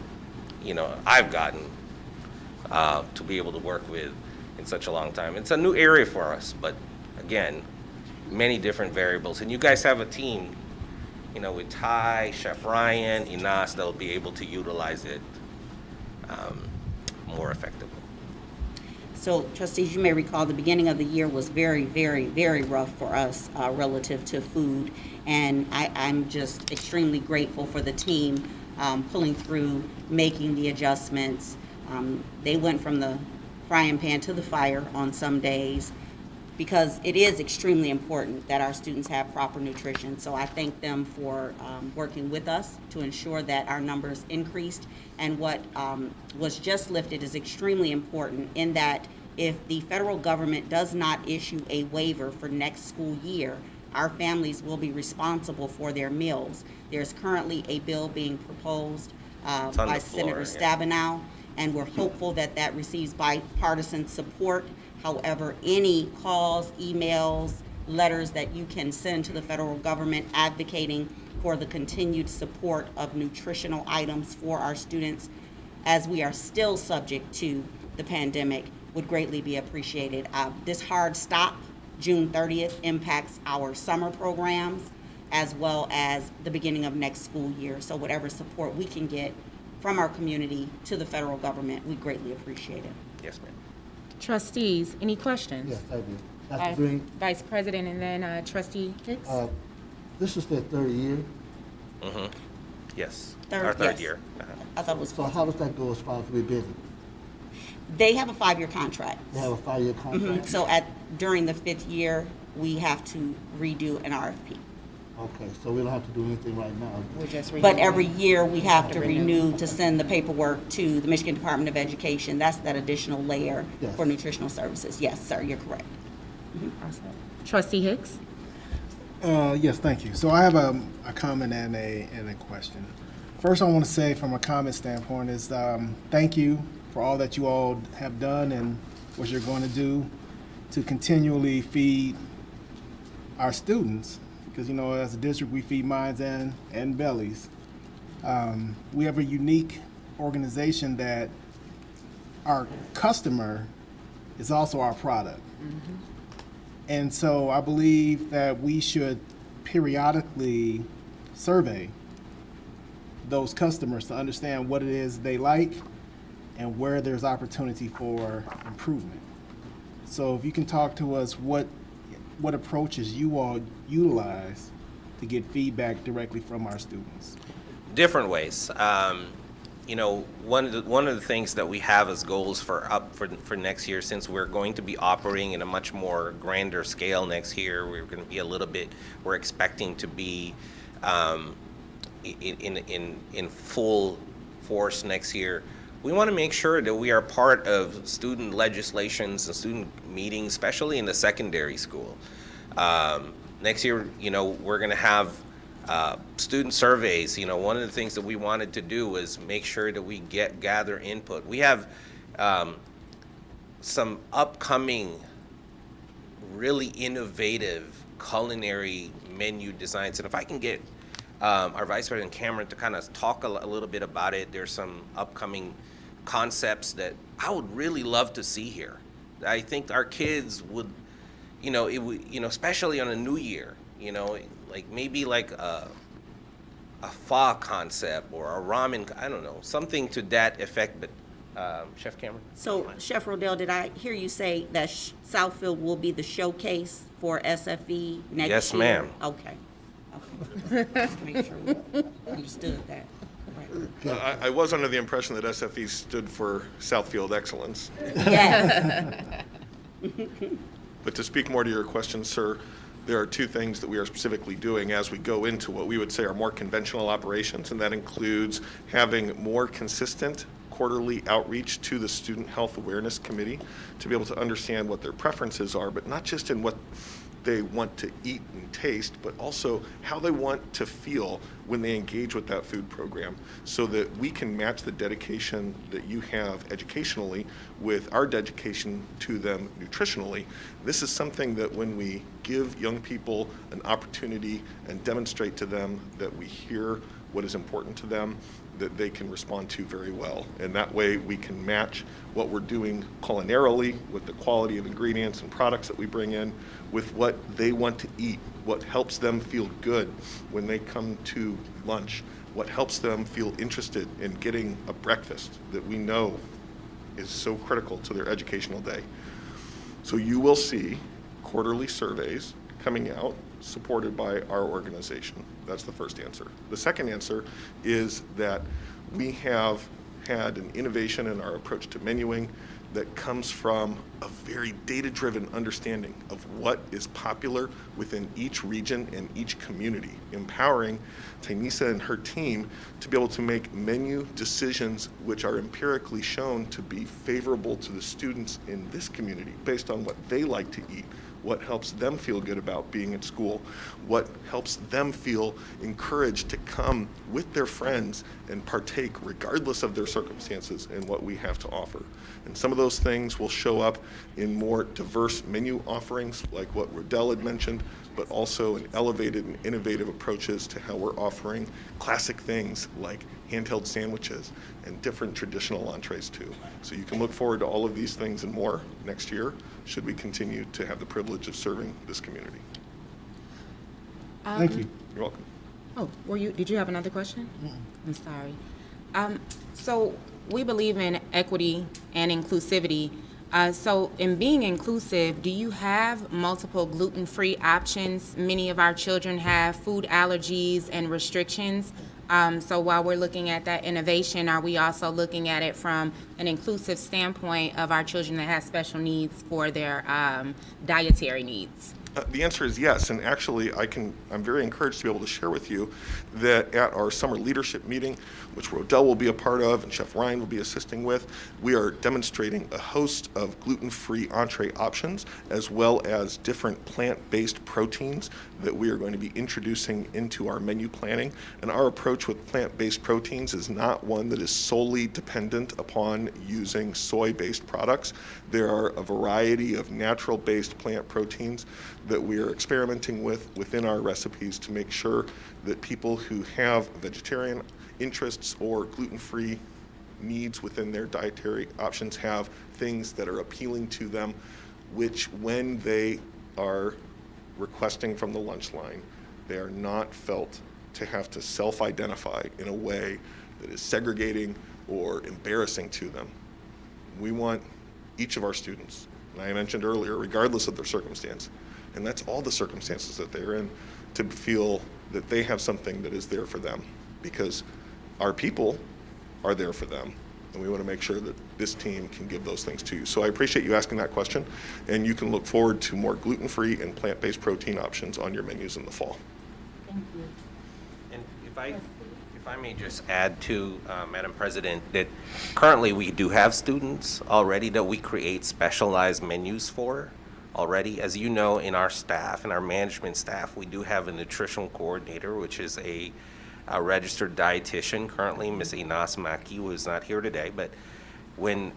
I've gotten to be able to work with in such a long time. It's a new area for us, but again, many different variables. And you guys have a team, with Ty, Chef Ryan, Inas, that'll be able to utilize it more effectively. So, trustees, you may recall the beginning of the year was very, very, very rough for us relative to food, and I'm just extremely grateful for the team pulling through, making the adjustments. They went from the frying pan to the fire on some days, because it is extremely important that our students have proper nutrition. So I thank them for working with us to ensure that our numbers increased. And what was just lifted is extremely important, in that if the federal government does not issue a waiver for next school year, our families will be responsible for their meals. There's currently a bill being proposed by Senator Stabenow, and we're hopeful that that receives bipartisan support. However, any calls, emails, letters that you can send to the federal government advocating for the continued support of nutritional items for our students, as we are still subject to the pandemic, would greatly be appreciated. This hard stop, June 30th, impacts our summer programs as well as the beginning of next school year. So whatever support we can get from our community to the federal government, we greatly appreciate it. Yes, ma'am. Trustees, any questions? Yes, I do. Dr. Green, Vice President, and then Trustee Hicks. this is their third year. Mm-hmm. Yes. Third, Our third yes. year. I thought it was So how does that go as far as we busy? They have a 5-year contract. They have a 5-year contract? So during the 5th year, we have to redo an RFP. Okay, so we don't have to do anything right now. We're just But renewing. every year, we have to renew to send the paperwork to the Michigan Department of Education. That's that additional layer Yes. for nutritional services. Yes, sir, you're correct. Awesome. Trustee Hicks. Yes, thank you. So I have a comment and a question. First, I want to say from a comment standpoint is thank you for all that you all have done and what you're going to do to continually feed our students, because, you know, as a district, we feed minds and bellies. We have a unique organization that our customer is also our product. And so I believe that we should periodically survey those customers to understand what it is they like and where there's opportunity for improvement. So if you can talk to us what approaches you all utilize to get feedback directly from our students. Different ways. You know, one of the things that we have as goals for next year, since we're going to be operating in a much more grander scale next year, we're expecting to be in full force next year. We want to make sure that we are part of student legislations and student meetings, especially in the secondary school. Next year, you know, we're going to have student surveys. You know, one of the things that we wanted to do was make sure that we gather input. We have some upcoming really innovative culinary menu designs, and if I can get our Vice President Cameron to kind of talk a little bit about it. There's some upcoming concepts that I would really love to see here. I think our kids would, you know, especially on a new year, you know, like maybe like a pho concept or a ramen, I don't know, something to that effect. But Chef Cameron? So, Chef Rodell, did I hear you say that Southfield will be the showcase for SFE next year? Yes, ma'am. Okay. Just make sure we understood that. Correct. I was under the impression that SFE stood for Southfield Excellence. Yes. But to speak more to your question, sir, there are two things that we are specifically doing as we go into what we would say are more conventional operations, and that includes having more consistent quarterly outreach to the Student Health Awareness Committee to be able to understand what their preferences are, but not just in what they want to eat and taste, but also how they want to feel when they engage with that food program, so that we can match the dedication that you have educationally with our dedication to them nutritionally. This is something that when we give young people an opportunity and demonstrate to them that we hear what is important to them, that they can respond to very well. And that way we can match what we're doing culinarily with the quality of ingredients and products that we bring in with what they want to eat, what helps them feel good when they come to lunch, what helps them feel interested in getting a breakfast that we know is so critical to their educational day. So you will see quarterly surveys coming out supported by our organization. That's the first answer. The second answer is that we have had an innovation in our approach to menuing that comes from a very data-driven understanding of what is popular within each region and each community, empowering Tainisa and her team to be able to make menu decisions which are empirically shown to be favorable to the students in this community based on what they like to eat, what helps them feel good about being at school, what helps them feel encouraged to come with their friends and partake regardless of their circumstances in what we have to offer. And some of those things will show up in more diverse menu offerings like what Rodell had mentioned, but also in elevated and innovative approaches to how we're offering classic things like handheld sandwiches and different traditional entrees too. So you can look forward to all of these things and more next year, should we continue to have the privilege of serving this community. Thank you. You're welcome. Oh, did you have another question? I'm sorry. So we believe in equity and inclusivity. So in being inclusive, do you have multiple gluten-free options? Many of our children have food allergies and restrictions. So while we're looking at that innovation, are we also looking at it from an inclusive standpoint of our children that have special needs for their dietary needs? The answer is yes, and actually I'm very encouraged to be able to share with you that at our summer leadership meeting, which Rodell will be a part of and Chef Ryan will be assisting with, we are demonstrating a host of gluten-free entree options as well as different plant-based proteins that we are going to be introducing into our menu planning. And our approach with plant-based proteins is not one that is solely dependent upon using soy-based products. There are a variety of natural-based plant proteins that we are experimenting with within our recipes to make sure that people who have vegetarian interests or gluten-free needs within their dietary options have things that are appealing to them, which when they are requesting from the lunch line, they are not felt to have to self-identify in a way that is segregating or embarrassing to them. We want each of our students, and I mentioned earlier, regardless of their circumstance, and that's all the circumstances that they're in, to feel that they have something that is there for them, because our people are there for them, and we want to make sure that this team can give those things to you. So I appreciate you asking that question, and you can look forward to more gluten-free and plant-based protein options on your menus in the fall. Thank you. And if I may just add to, Madam President, that currently we do have students already that we create specialized menus for already. As you know, in our staff, in our management staff, we do have a nutritional coordinator, which is a registered dietitian currently, Ms. Inas Maki, who is not here today. But when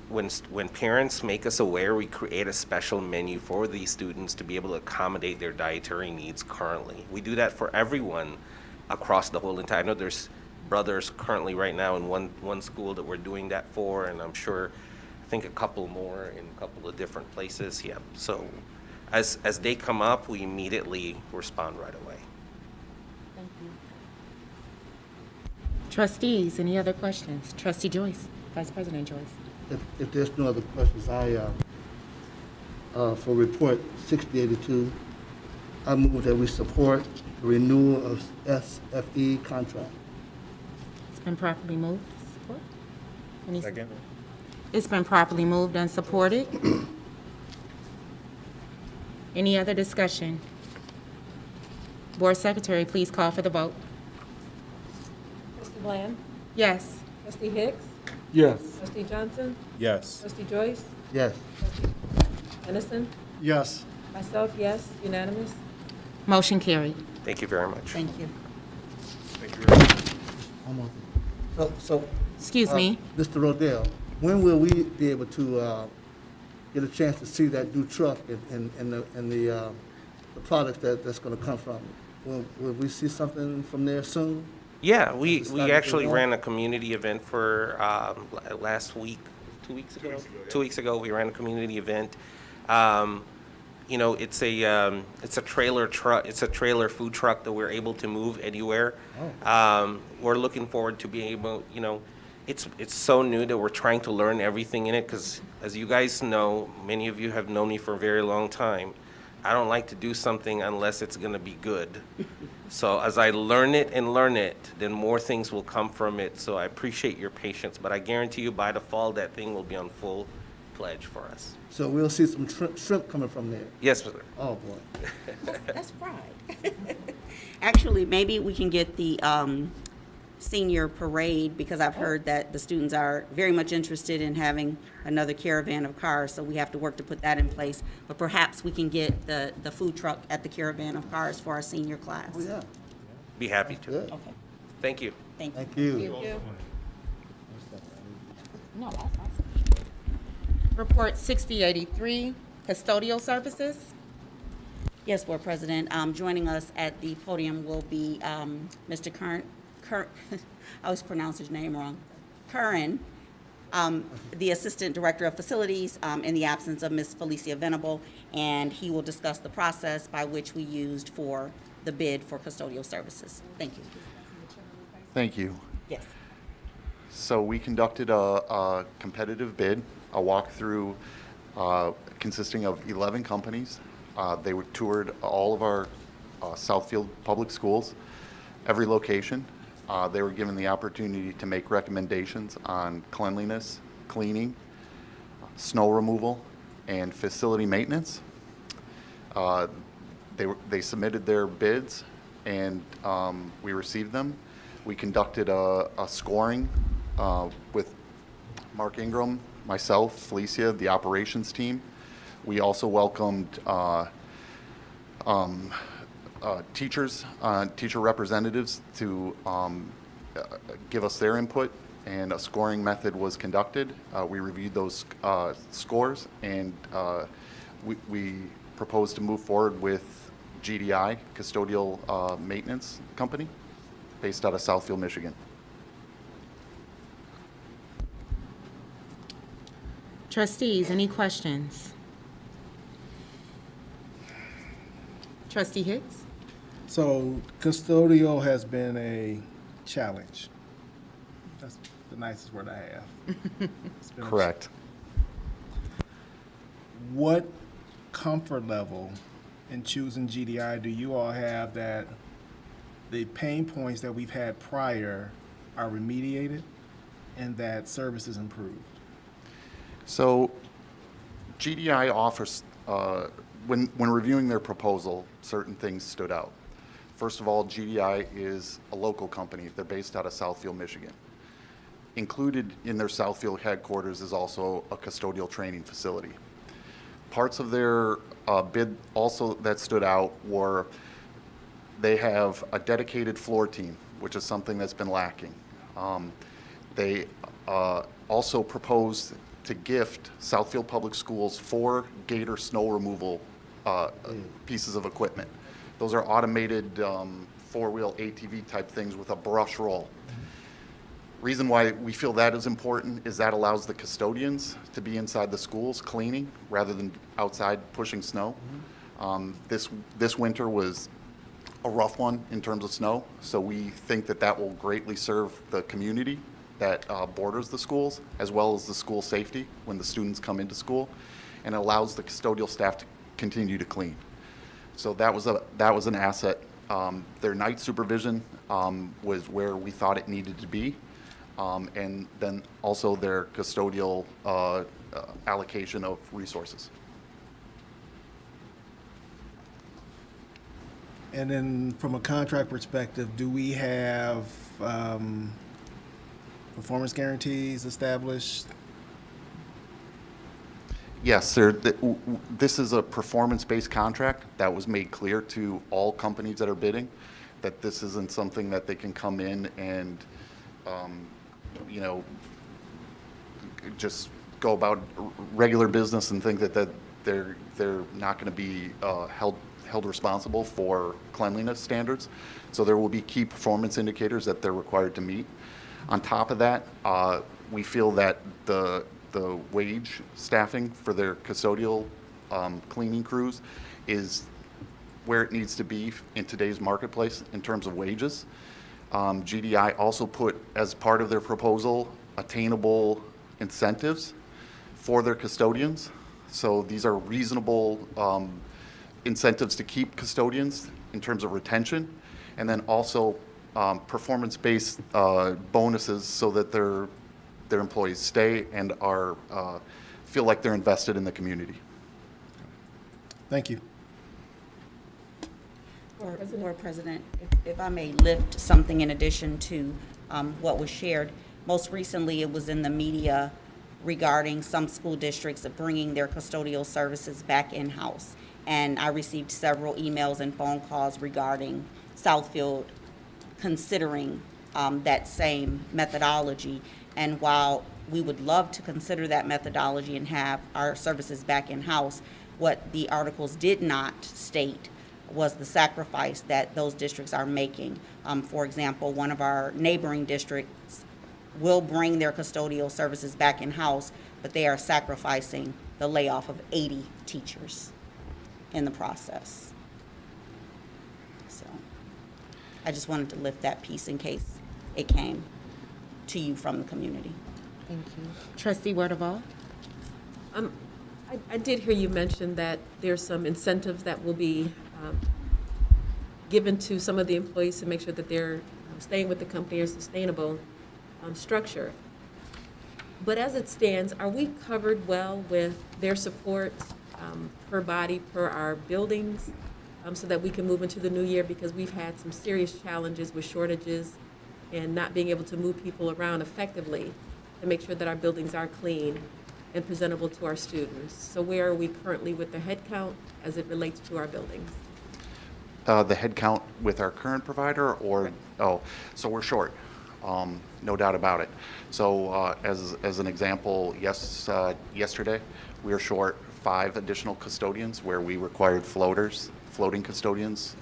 parents make us aware, we create a special menu for these students to be able to accommodate their dietary needs currently. We do that for everyone across the whole entire. I know there's brothers currently right now in one school that we're doing that for, and I'm sure, I think a couple more in a couple of different places. Yeah. So as they come up, we immediately respond right away. Thank you. Trustees, any other questions? Trustee Joyce, Vice President Joyce. If there's no other questions, for report 6082, I move that we support the renewal of SFE contract. It's been properly moved. Support? Any Second. support? It's been properly moved and supported. Any other discussion? Board Secretary, please call for the vote. Trustee Bland? Yes. Trustee Hicks? Yes. Trustee Johnson? Yes. Trustee Joyce? Yes. Trustee Dennison? Yes. Myself, yes, unanimous. Motion carried. Thank you very much. Thank you. Thank you very much. One more thing. So, Excuse me. Mr. Rodell, when will we be able to get a chance to see that new truck and the products that's going to come from it? Will we see something from there soon? Yeah, we Started actually to ran a community event for last week, 2 weeks ago? 2 weeks ago, we ran a community event. You know, it's a trailer truck, it's a trailer food truck that we're able to move anywhere. We're looking forward to being able, you know, it's so new that we're trying to learn everything in it, because as you guys know, many of you have known me for a very long time, I don't like to do something unless it's going to be good. So as I learn it, then more things will come from it. So I appreciate your patience, but I guarantee you by the fall, that thing will be on full pledge for us. So we'll see some shrimp coming from there. Yes, sir. Oh, boy. That's fried. Actually, maybe we can get the senior parade, because I've heard that the students are very much interested in having another caravan of cars, so we have to work to put that in place. But perhaps we can get the food truck at the caravan of cars for our senior class. Oh, yeah. Be happy to. Good. Okay, Thank you. thank you. Thank you. Thank you. No, that's awesome. Report 6083, Custodial Services. Yes, Board President. Joining us at the podium will be Mr. Curran. I always pronounce his name wrong. Curran, the Assistant Director of Facilities, in the absence of Ms. Felicia Venable, and he will discuss the process by which we used for the bid for custodial services. Thank you. Thank you. Yes. So we conducted a competitive bid, a walkthrough consisting of 11 companies. They toured all of our Southfield public schools, every location. They were given the opportunity to make recommendations on cleanliness, cleaning, snow removal, and facility maintenance. They submitted their bids, and we received them. We conducted a scoring with Mark Ingram, myself, Felicia, the operations team. We also welcomed teachers, teacher representatives to give us their input, and a scoring method was conducted. We reviewed those scores, and we proposed to move forward with GDI, Custodial Maintenance Company, based out of Southfield, Michigan. Trustees, any questions? Trustee Hicks? So custodial has been a challenge. That's the nicest word I have. It's been Correct. What comfort level in choosing GDI do you all have that the pain points that we've had prior are remediated and that service is improved? So GDI offers, when reviewing their proposal, certain things stood out. First of all, GDI is a local company. They're based out of Southfield, Michigan. Included in their Southfield headquarters is also a custodial training facility. Parts of their bid also that stood out were they have a dedicated floor team, which is something that's been lacking. They also proposed to gift Southfield Public Schools 4 Gator snow removal pieces of equipment. Those are automated 4-wheel ATV type things with a brush roll. Reason why we feel that is important is that allows the custodians to be inside the schools cleaning rather than outside pushing snow. This winter was a rough one in terms of snow, so we think that that will greatly serve the community that borders the schools, as well as the school safety when the students come into school, and it allows the custodial staff to continue to clean. So that was an asset. Their night supervision was where we thought it needed to be, and then also their custodial allocation of resources. And then from a contract perspective, do we have performance guarantees established? Yes, sir. This is a performance-based contract that was made clear to all companies that are bidding, that this isn't something that they can come in and, just go about regular business and think that they're not going to be held responsible for cleanliness standards. So there will be key performance indicators that they're required to meet. On top of that, we feel that the wage staffing for their custodial cleaning crews is where it needs to be in today's marketplace in terms of wages. GDI also put as part of their proposal attainable incentives for their custodians. So these are reasonable incentives to keep custodians in terms of retention, and then also performance-based bonuses so that their employees stay and are feel like they're invested in the community. Thank you. Board President, if I may lift something in addition to what was shared. Most recently, it was in the media regarding some school districts bringing their custodial services back in-house. And I received several emails and phone calls regarding Southfield considering that same methodology. And while we would love to consider that methodology and have our services back in-house, what the articles did not state was the sacrifice that those districts are making. For example, one of our neighboring districts will bring their custodial services back in-house, but they are sacrificing the layoff of 80 teachers in the process. So I just wanted to lift that piece in case it came to you from the community. Thank you. Trustee Wardavall? I did hear you mention that there's some incentives that will be given to some of the employees to make sure that they're staying with the company or sustainable structure. But as it stands, are we covered well with their support per body, per our buildings? so that we can move into the new year, because we've had some serious challenges with shortages and not being able to move people around effectively to make sure that our buildings are clean and presentable to our students. So where are we currently with the head count as it relates to our buildings? The head count with our current provider, or, so we're short, no doubt about it. So as an example, yesterday, we were short 5 additional custodians where we required floating custodians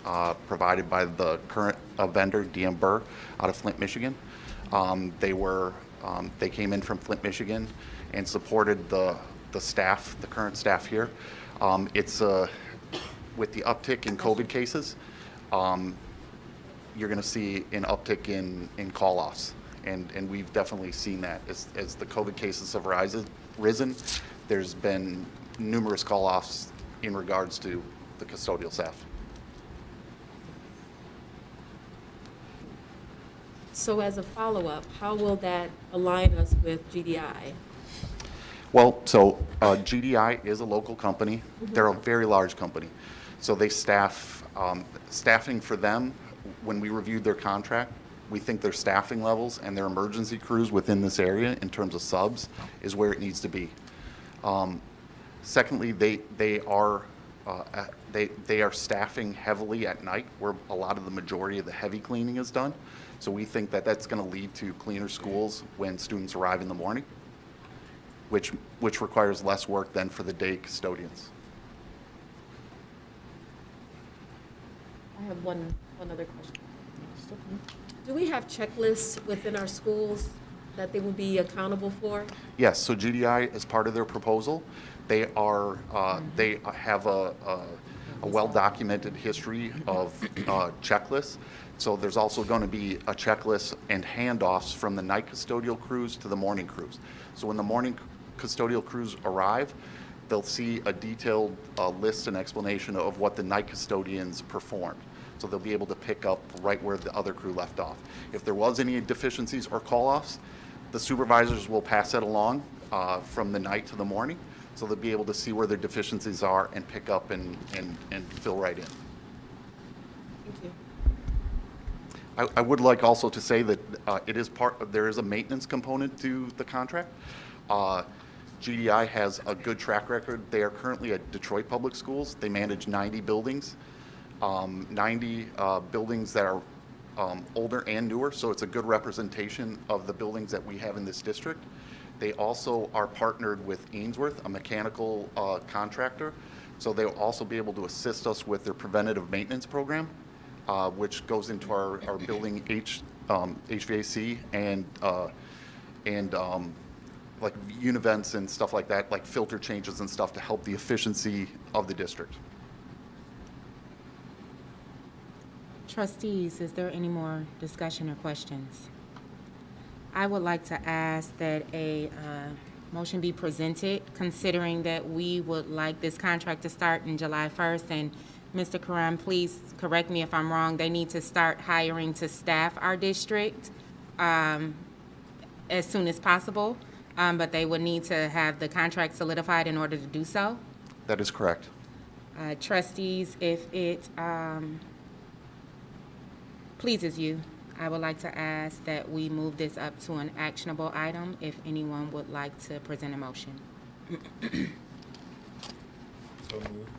provided by the current vendor, DM Burr, out of Flint, Michigan. They came in from Flint, Michigan and supported the staff, the current staff here. With the uptick in COVID cases, you're going to see an uptick in call-offs, and we've definitely seen that. As the COVID cases have risen, there's been numerous call-offs in regards to the custodial staff. So as a follow-up, how will that align us with GDI? Well, so GDI is a local company. They're a very large company. So they staffing for them, when we reviewed their contract, we think their staffing levels and their emergency crews within this area in terms of subs is where it needs to be. Secondly, they are staffing heavily at night, where a lot of the majority of the heavy cleaning is done. So we think that that's going to lead to cleaner schools when students arrive in the morning, which requires less work than for the day custodians. I have one other question. Do we have checklists within our schools that they will be accountable for? Yes, so GDI, as part of their proposal, they have a well-documented history of checklists. So there's also going to be a checklist and handoffs from the night custodial crews to the morning crews. So when the morning custodial crews arrive, they'll see a detailed list and explanation of what the night custodians performed. So they'll be able to pick up right where the other crew left off. If there was any deficiencies or call-offs, the supervisors will pass that along from the night to the morning. So they'll be able to see where their deficiencies are and pick up and fill right in. Thank you. I would like also to say that there is a maintenance component to the contract. GDI has a good track record. They are currently at Detroit Public Schools. They manage 90 buildings, 90 buildings that are older and newer, so it's a good representation of the buildings that we have in this district. They also are partnered with Ainsworth, a mechanical contractor, so they'll also be able to assist us with their preventative maintenance program, which goes into our building HVAC and like univents and stuff like that, like filter changes and stuff to help the efficiency of the district. Trustees, is there any more discussion or questions? I would like to ask that a motion be presented, considering that we would like this contract to start in July 1st. And Mr. Karam, please correct me if I'm wrong, they need to start hiring to staff our district as soon as possible, but they would need to have the contract solidified in order to do so. That is correct. Trustees, if it pleases you, I would like to ask that we move this up to an actionable item, if anyone would like to present a motion. So moved.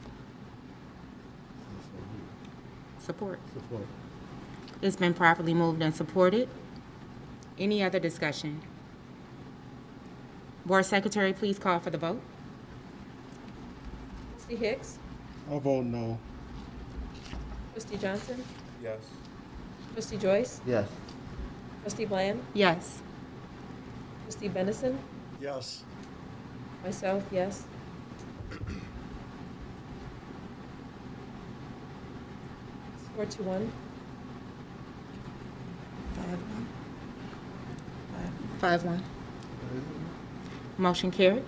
Support. Support. It's been properly moved and supported. Any other discussion? Board Secretary, please call for the vote. Trustee Hicks? I'll vote no. Trustee Johnson? Yes. Trustee Joyce? Yes. Trustee Bland? Yes. Trustee Benison? Yes. Myself, yes. 4-1. 5-1. Motion carried.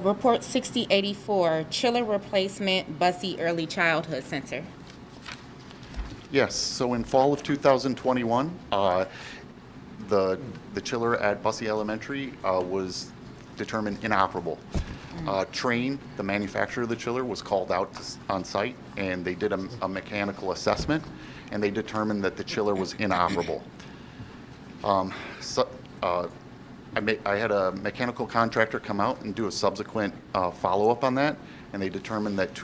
Report 6084, chiller replacement, Bussey Early Childhood Center. Yes, so in fall of 2021, the chiller at Bussey Elementary was determined inoperable. Train, the manufacturer of the chiller, was called out on site, and they did a mechanical assessment, and they determined that the chiller was inoperable. I had a mechanical contractor come out and do a subsequent follow-up on that, and they determined that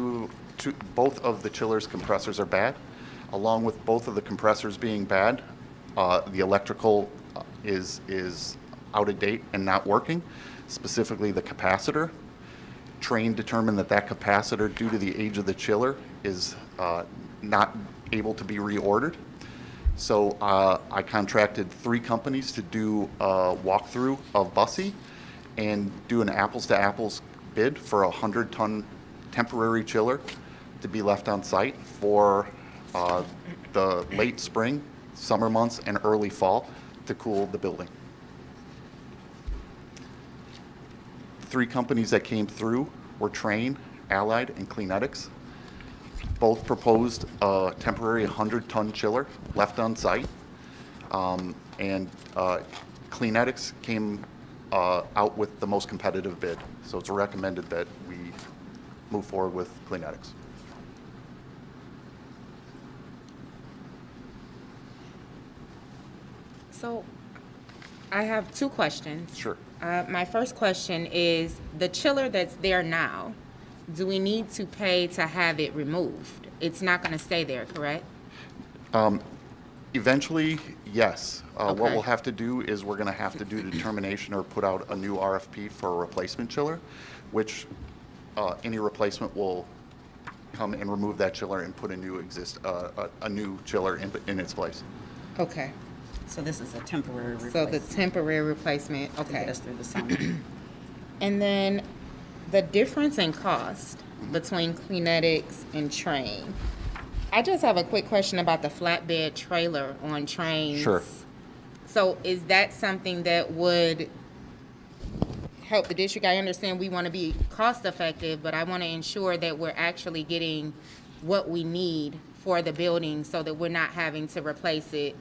both of the chiller's compressors are bad. Along with both of the compressors being bad, the electrical is out of date and not working, specifically the capacitor. Train determined that capacitor, due to the age of the chiller, is not able to be reordered. So I contracted 3 companies to do a walkthrough of Massey and do an apples-to-apples bid for a 100-ton temporary chiller to be left on site for the late spring, summer months, and early fall to cool the building. 3 companies that came through were Train, Allied, and Clinetics. Both proposed a temporary 100-ton chiller left on site. And Clinetics came out with the most competitive bid. So it's recommended that we move forward with Clinetics. So I have 2 questions. Sure. My first question is, the chiller that's there now, do we need to pay to have it removed? It's not going to stay there, correct? Eventually, yes. What Okay. we'll have to do is we're going to have to do determination or put out a new RFP for a replacement chiller, which any replacement will come and remove that chiller and put a new chiller in its place. Okay. So this is a temporary replacement. So the temporary replacement, To get okay. us through the summer. And then the difference in cost between Clinetics and Train. I just have a quick question about the flatbed trailer on trains. Sure. So is that something that would help the district? I understand we want to be cost effective, but I want to ensure that we're actually getting what we need for the building so that we're not having to replace it.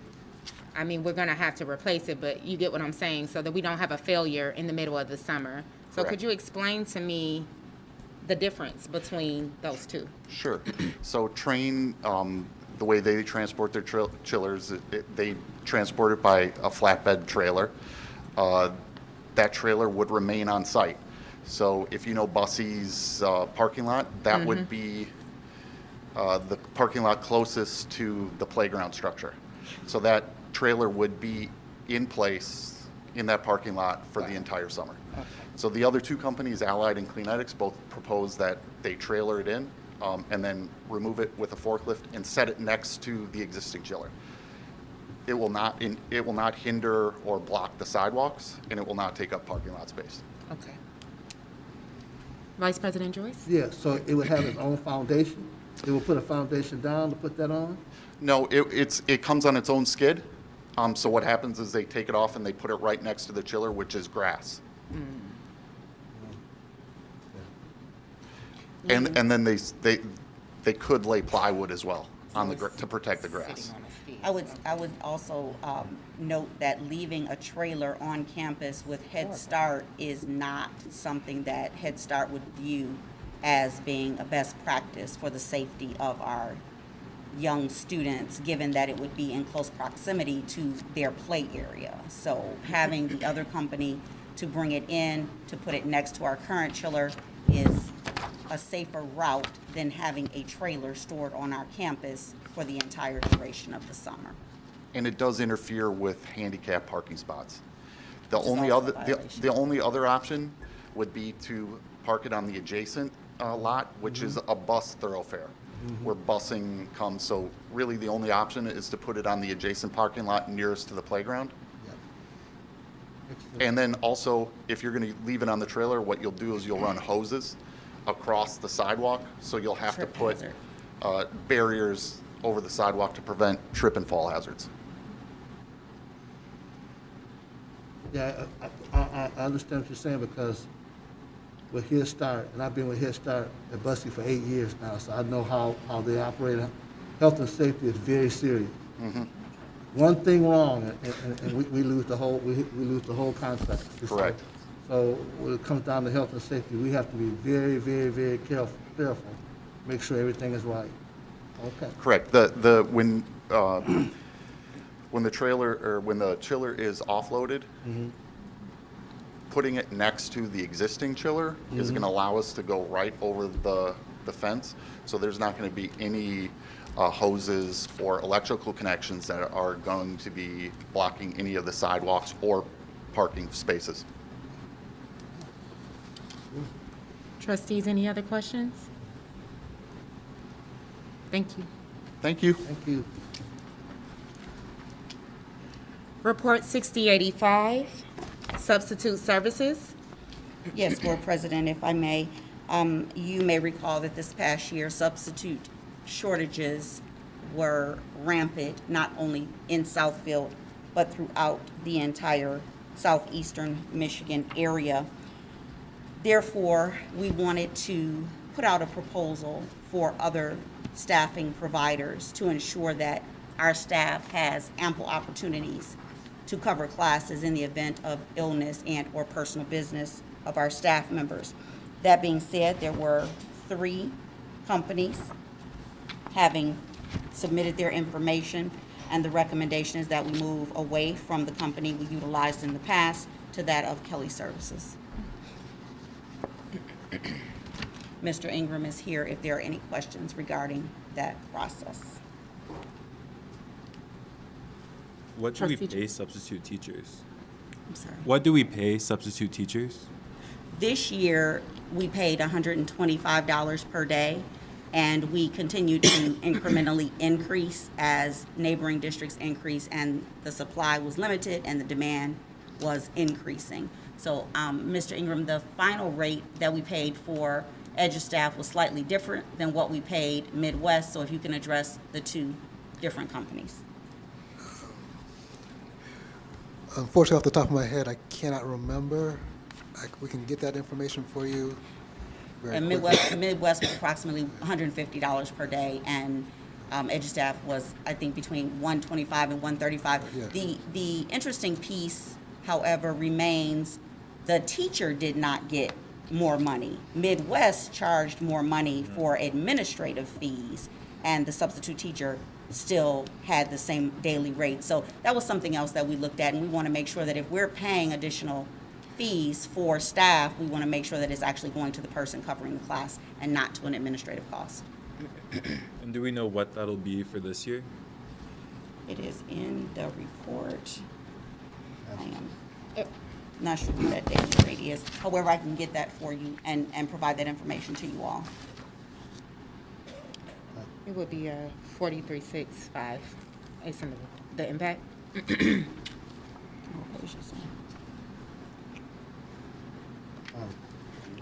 I mean, we're going to have to replace it, but you get what I'm saying, so that we don't have a failure in the middle of the summer. So Correct. could you explain to me the difference between those 2? Sure. So Train, the way they transport their chillers, they transport it by a flatbed trailer. That trailer would remain on site. So if you know Massey's parking lot, that would be the parking lot closest to the playground structure. So that trailer would be in place in that parking lot for the entire summer. Okay. So the other 2 companies, Allied and Clinetics, both propose that they trailer it in and then remove it with a forklift and set it next to the existing chiller. It will not hinder or block the sidewalks, and it will not take up parking lot space. Okay. Vice President Joyce? Yeah, so it would have its own foundation? It will put a foundation down to put that on? No, it comes on its own skid. So what happens is they take it off and they put it right next to the chiller, which is grass. And then they could lay plywood as well on to protect the grass. I would also note that leaving a trailer on campus with Head Start is not something that Head Start would view as being a best practice for the safety of our young students, given that it would be in close proximity to their play area. So having the other company to bring it in, to put it next to our current chiller is a safer route than having a trailer stored on our campus for the entire duration of the summer. And it does interfere with handicap parking spots. The Which is only also other a violation. the only other option would be to park it on the adjacent lot, which is a bus thoroughfare, where busing comes. So really, the only option is to put it on the adjacent parking lot nearest to the playground. And then also, if you're going to leave it on the trailer, what you'll do is you'll run hoses across the sidewalk, so you'll have to put barriers over the sidewalk to prevent trip and fall hazards. Yeah, I understand what you're saying, because with Head Start, and I've been with Head Start at Bussey for 8 years now, so I know how they operate. Health and safety is very serious. One thing wrong, and we lose the whole contract. Correct. So when it comes down to health and safety, we have to be very, very, very careful, make sure everything is right. Okay. Correct. When the trailer or when the chiller is offloaded, putting it next to the existing chiller is going to allow us to go right over the fence. So there's not going to be any hoses or electrical connections that are going to be blocking any of the sidewalks or parking spaces. Trustees, any other questions? Thank you. Thank you. Thank you. Report 6085, substitute services. Yes, Board President, if I may, you may recall that this past year, substitute shortages were rampant, not only in Southfield, but throughout the entire southeastern Michigan area. Therefore, we wanted to put out a proposal for other staffing providers to ensure that our staff has ample opportunities to cover classes in the event of illness and/or personal business of our staff members. That being said, there were 3 companies having submitted their information, and the recommendation is that we move away from the company we utilized in the past to that of Kelly Services. Mr. Ingram is here if there are any questions regarding that process. What do we Trustee pay substitute teachers? I'm sorry. What do we pay substitute teachers? This year, we paid $125 per day, and we continue to incrementally increase as neighboring districts increase, and the supply was limited and the demand was increasing. So, Mr. Ingram, the final rate that we paid for EduStaff was slightly different than what we paid Midwest, so if you can address the 2 different companies. Unfortunately, off the top of my head, I cannot remember. We can get that information for you very And quickly. Midwest was approximately $150 per day, and EduStaff was, I think, between $125 and $135. Yeah. The interesting piece, however, remains the teacher did not get more money. Midwest charged more money for administrative fees, and the substitute teacher still had the same daily rate. So that was something else that we looked at, and we want to make sure that if we're paying additional fees for staff, we want to make sure that it's actually going to the person covering the class and not to an administrative cost. And do we know what that'll be for this year? It is in the report. I am not sure what that daily rate is. However, I can get that for you and provide that information to you all. It would be 4365. It's in the impact.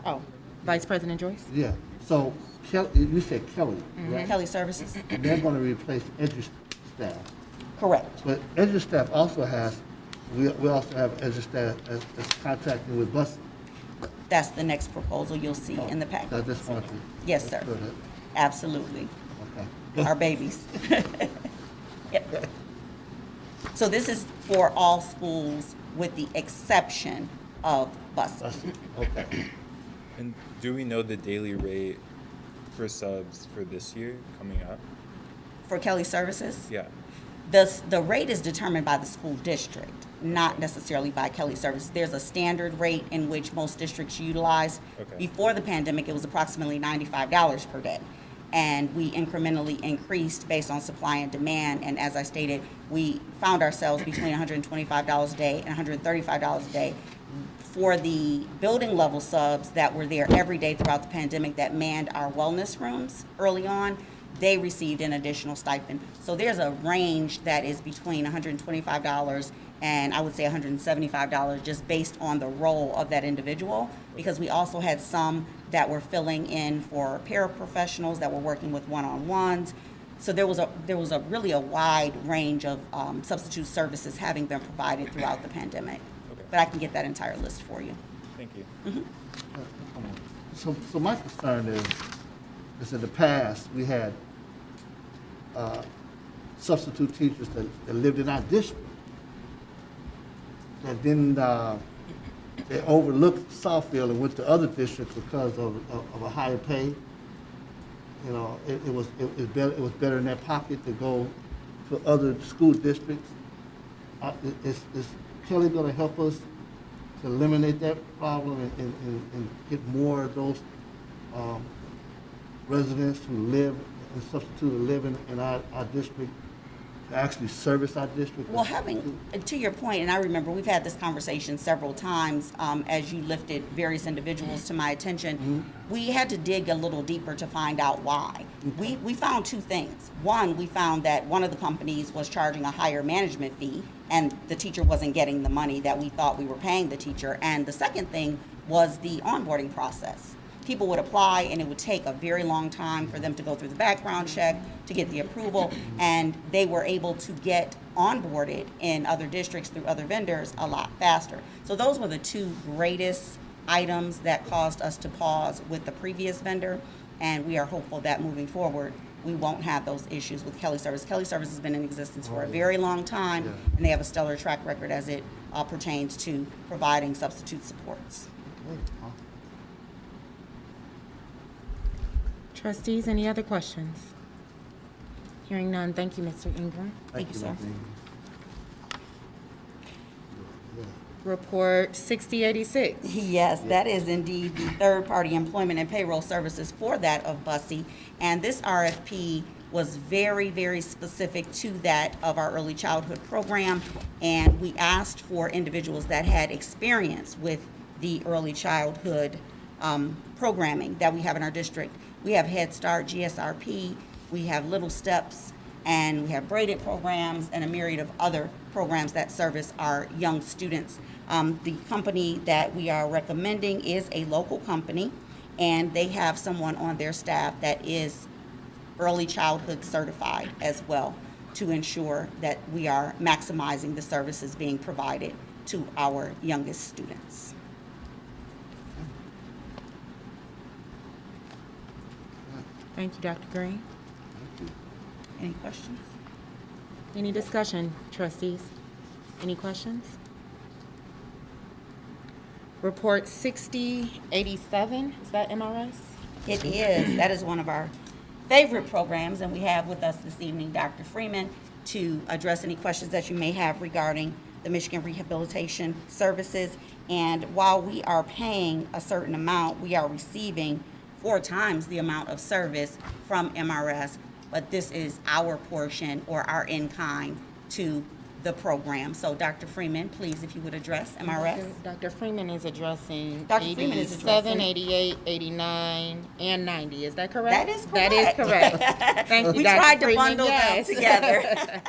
Oh, Vice President Joyce? Yeah, so you said Kelly, right? Kelly Services? They're going to replace EduStaff. Correct. But EduStaff also has, we also have EduStaff as contracting with buses. That's the next proposal you'll see in the I packet. just wanted to. Yes, sir. make sure that- Absolutely. Okay. Our babies. Yep. So this is for all schools with the exception of buses. Buses, okay. And do we know the daily rate for subs for this year coming up? For Kelly Services? Yeah. The rate is determined by the school district, not necessarily by Kelly Services. There's a standard rate in which most districts utilize. Okay. Before the pandemic, it was approximately $95 per day. And we incrementally increased based on supply and demand. And as I stated, we found ourselves between $125 a day and $135 a day. For the building level subs that were there every day throughout the pandemic that manned our wellness rooms early on, they received an additional stipend. So there's a range that is between $125 and I would say $175 just based on the role of that individual, because we also had some that were filling in for paraprofessionals that were working with one-on-ones. So there was a really a wide range of substitute services having been provided throughout the pandemic. Okay. But I can get that entire list for you. Thank you. So my concern is in the past, we had substitute teachers that lived in our district that didn't they overlooked Southfield and went to other districts because of a higher pay. You know, it was better in their pocket to go to other school districts. Is Kelly going to help us to eliminate that problem and get more of those residents who live and substitute living in our district to actually service our district? Well, to your point, and I remember we've had this conversation several times as you lifted various individuals to my attention, we had to dig a little deeper to find out why. We found two things. One, we found that one of the companies was charging a higher management fee and the teacher wasn't getting the money that we thought we were paying the teacher. And the second thing was the onboarding process. People would apply and it would take a very long time for them to go through the background check, to get the approval, and they were able to get onboarded in other districts through other vendors a lot faster. So those were the two greatest items that caused us to pause with the previous vendor, and we are hopeful that moving forward, we won't have those issues with Kelly Service. Kelly Service has been in existence for a very long time, and they have a stellar track record as it pertains to providing substitute supports. Trustees, any other questions? Hearing none, thank you, Mr. Ingram. Thank you, sir. Report 6086. Yes, that is indeed the third-party employment and payroll services for that of Bussey. And this RFP was very, very specific to that of our early childhood program. And we asked for individuals that had experience with the early childhood programming that we have in our district. We have Head Start, GSRP, we have Little Steps, and we have braided programs and a myriad of other programs that service our young students. The company that we are recommending is a local company, and they have someone on their staff that is early childhood certified as well to ensure that we are maximizing the services being provided to our youngest students. Thank you, Dr. Green. Any questions? Any discussion, trustees? Any questions? Report 6087, is that MRS? It is. That is one of our favorite programs, and we have with us this evening Dr. Freeman to address any questions that you may have regarding the Michigan Rehabilitation Services. And while we are paying a certain amount, we are receiving 4 times the amount of service from MRS, but this is our portion or our in-kind to the program. So Dr. Freeman, please, if you would address MRS. Dr. Freeman is addressing Dr. Freeman is addressing 87, 88, 89, and 90. Is that correct? That is correct. That is correct. Thank you, We Dr. tried to Freeman. bundle Yes. them together.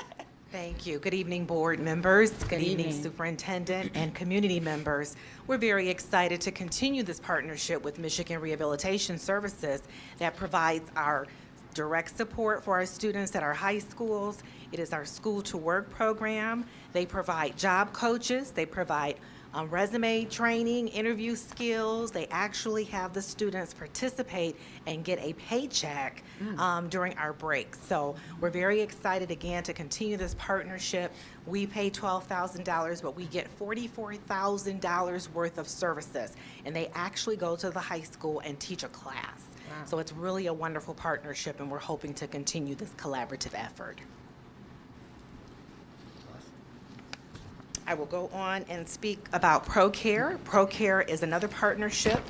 Thank you. Good evening, board members. Good evening, evening. superintendent and community members. We're very excited to continue this partnership with Michigan Rehabilitation Services that provides our direct support for our students at our high schools. It is our School to Work program. They provide job coaches. They provide resume training, interview skills. They actually have the students participate and get a paycheck during our breaks. So we're very excited again to continue this partnership. We pay $12,000, but we get $44,000 worth of services. And they actually go to the high school and teach a class. Wow. So it's really a wonderful partnership, and we're hoping to continue this collaborative effort. I will go on and speak about Procare. Procare is another partnership,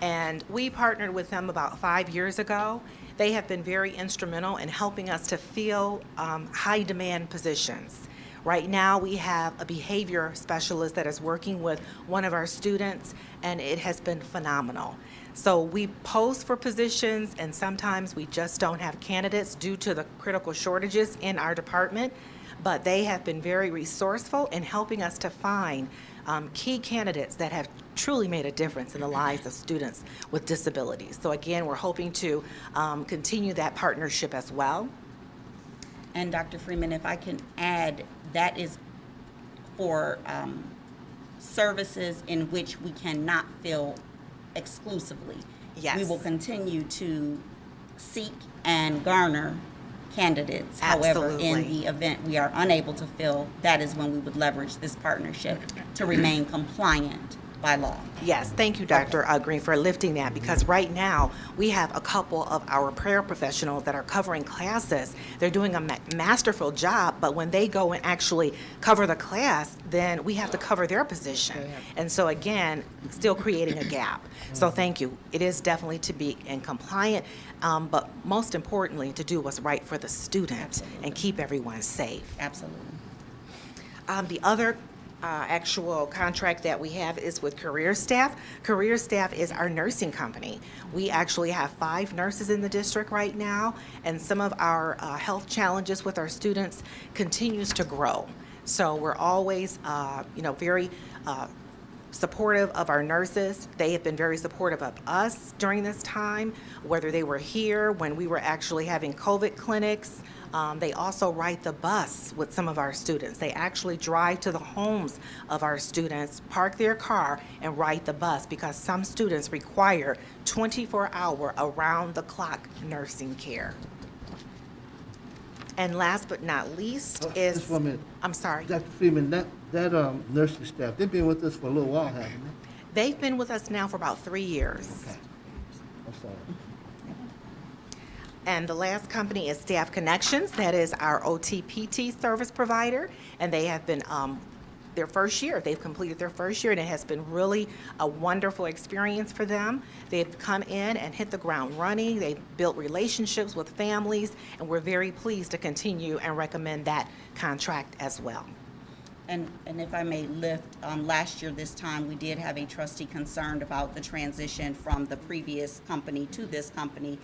and we partnered with them about 5 years ago. They have been very instrumental in helping us to fill high-demand positions. Right now, we have a behavior specialist that is working with one of our students, and it has been phenomenal. So we post for positions, and sometimes we just don't have candidates due to the critical shortages in our department. But they have been very resourceful in helping us to find key candidates that have truly made a difference in the lives of students with disabilities. So again, we're hoping to continue that partnership as well. And Dr. Freeman, if I can add, that is for services in which we cannot fill exclusively. Yes. We will continue to seek and garner candidates. Absolutely. However, in the event we are unable to fill, that is when we would leverage this partnership to remain compliant by law. Yes, thank you, Dr. Green, for lifting that, because right now, we have a couple of our prayer professionals that are covering classes. They're doing a masterful job, but when they go and actually cover the class, then we have to cover their position. And so again, still creating a gap. So thank you. It is definitely to be in compliant, but most importantly, to do what's right for the student and keep everyone safe. Absolutely. The other actual contract that we have is with Career Staff. Career Staff is our nursing company. We actually have 5 nurses in the district right now, and some of our health challenges with our students continues to grow. So we're always, very supportive of our nurses. They have been very supportive of us during this time, whether they were here when we were actually having COVID clinics. They also ride the bus with some of our students. They actually drive to the homes of our students, park their car, and ride the bus, because some students require 24-hour, around-the-clock nursing care. And last but not least is... Just 1 minute. I'm sorry. Dr. Freeman, that nursing staff, they've been with us for a little while, haven't they? They've been with us now for about 3 years. Okay. I'm sorry. And the last company is Staff Connections. That is our OT-PT service provider. And they have been their first year. They've completed their first year, and it has been really a wonderful experience for them. They've come in and hit the ground running. They've built relationships with families, and we're very pleased to continue and recommend that contract as well. And if I may lift, last year this time, we did have a trustee concerned about the transition from the previous company to this company.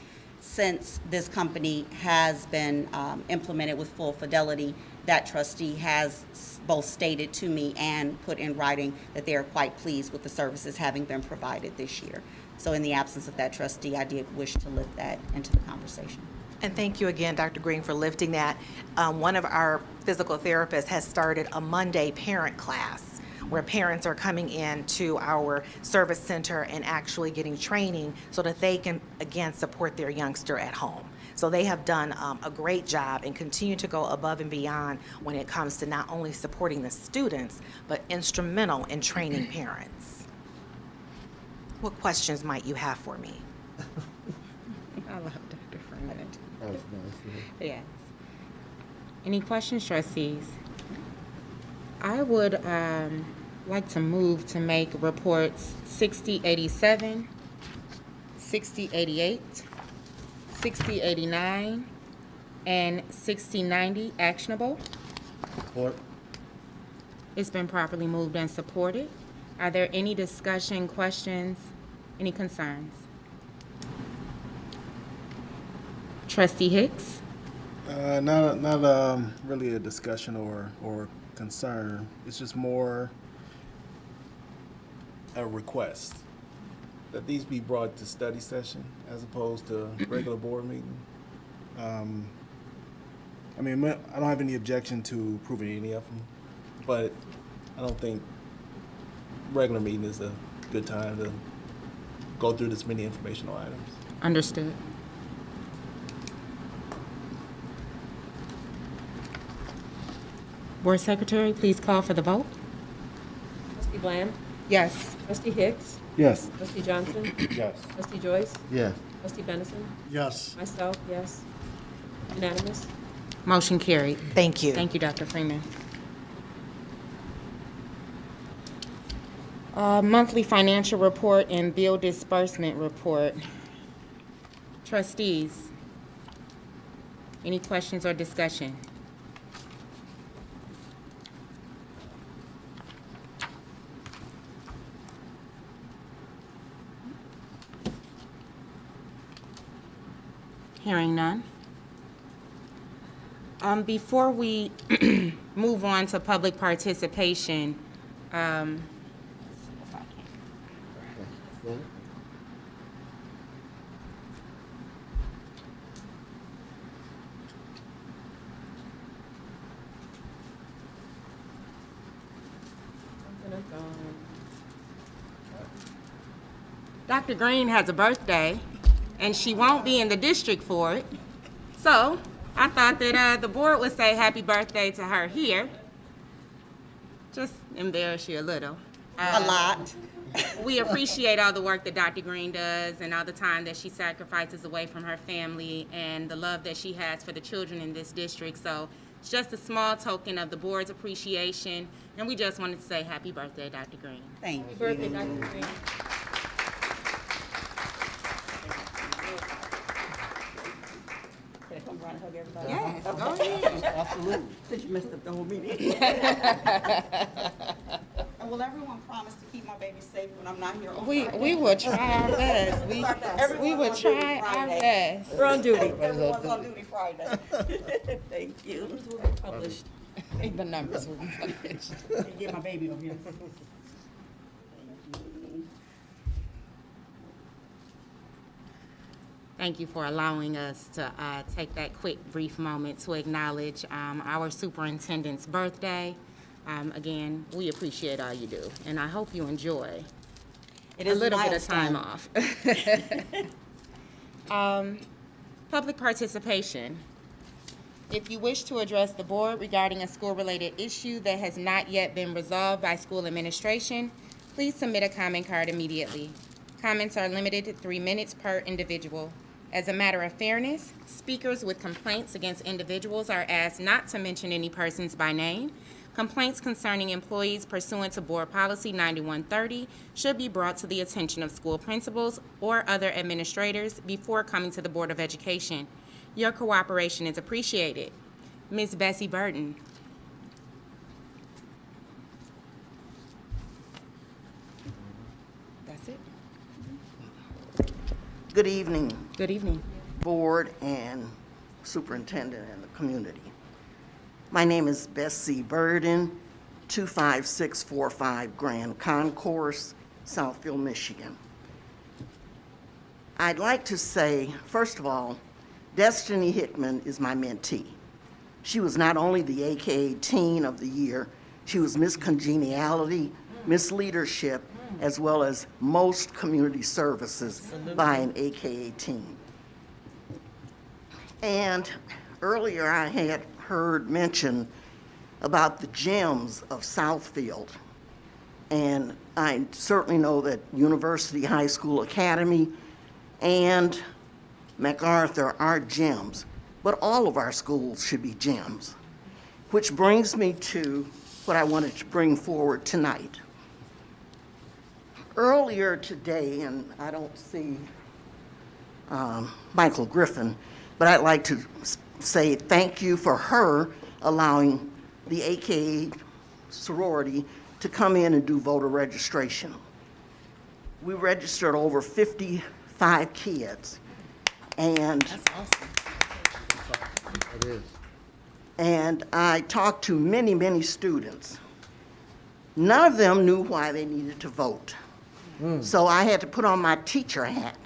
Since this company has been implemented with full fidelity, that trustee has both stated to me and put in writing that they are quite pleased with the services having been provided this year. So in the absence of that trustee, I did wish to lift that into the conversation. And thank you again, Dr. Green, for lifting that. One of our physical therapists has started a Monday parent class where parents are coming in to our service center and actually getting training so that they can, again, support their youngster at home. So they have done a great job and continue to go above and beyond when it comes to not only supporting the students, but instrumental in training parents. What questions might you have for me? I love Dr. Freeman. That was nice. Yes. Any questions, trustees? I would like to move to make reports 6087, 6088, 6089, and 6090 actionable. Support. It's been properly moved and supported. Are there any discussion, questions, any concerns? Trustee Hicks? Not really a discussion or concern. It's just more a request that these be brought to study session as opposed to regular board meeting. I don't have any objection to approving any of them, but I don't think regular meeting is a good time to go through this many informational items. Understood. Board Secretary, please call for the vote. Trustee Bland? Yes. Trustee Hicks? Yes. Trustee Johnson? Yes. Trustee Joyce? Yes. Trustee Benison? Yes. Myself, yes. Unanimous? Motion carried. Thank you. Thank you, Dr. Freeman. Monthly financial report and bill disbursement report. Trustees, any questions or discussion? Hearing none. Before we move on to public participation, Dr. Green has a birthday, and she won't be in the district for it. So I thought that the board would say happy birthday to her here. Just embarrass you a little. A lot. We appreciate all the work that Dr. Green does and all the time that she sacrifices away from her family and the love that she has for the children in this district. So it's just a small token of the board's appreciation, and we just wanted to say happy birthday, Dr. Green. Thank you. Happy birthday, Dr. Green. Can I come around and hug everybody? Yes, go ahead. Absolutely. Since you messed up the whole meeting. And will everyone promise to keep my baby safe when I'm not here on Friday? We will try our best. We will Everyone's on duty try our Friday. best. We're on duty. Everyone's on duty Friday. Thank you. Numbers will be published. The numbers will be published. Get my baby over here. Thank you for allowing us to take that quick, brief moment to acknowledge our superintendent's birthday. Again, we appreciate all you do, and I hope you enjoy It a is little bit of milestone. time off. Public participation. If you wish to address the board regarding a school-related issue that has not yet been resolved by school administration, please submit a comment card immediately. Comments are limited to 3 minutes per individual. As a matter of fairness, speakers with complaints against individuals are asked not to mention any persons by name. Complaints concerning employees pursuant to Board Policy 9130 should be brought to the attention of school principals or other administrators before coming to the Board of Education. Your cooperation is appreciated. Ms. Bessie Burton. That's it. Good evening, Good evening. Board and Superintendent and the community. My name is Bessie Burden, 25645 Grand Concourse, Southfield, Michigan. I'd like to say, first of all, Destiny Hickman is my mentee. She was not only the AKA Teen of the Year, she was Miss Congeniality, Miss Leadership, as well as most community services by an AKA Teen. And earlier I had heard mention about the gems of Southfield. And I certainly know that University High School Academy and MacArthur are gems, but all of our schools should be gems. Which brings me to what I wanted to bring forward tonight. Earlier today, and I don't see Michael Griffin, but I'd like to say thank you for her allowing the AKA sorority to come in and do voter registration. We registered over 55 kids, and That's awesome. It is. and I talked to many, many students. None of them knew why they needed to vote. So I had to put on my teacher hat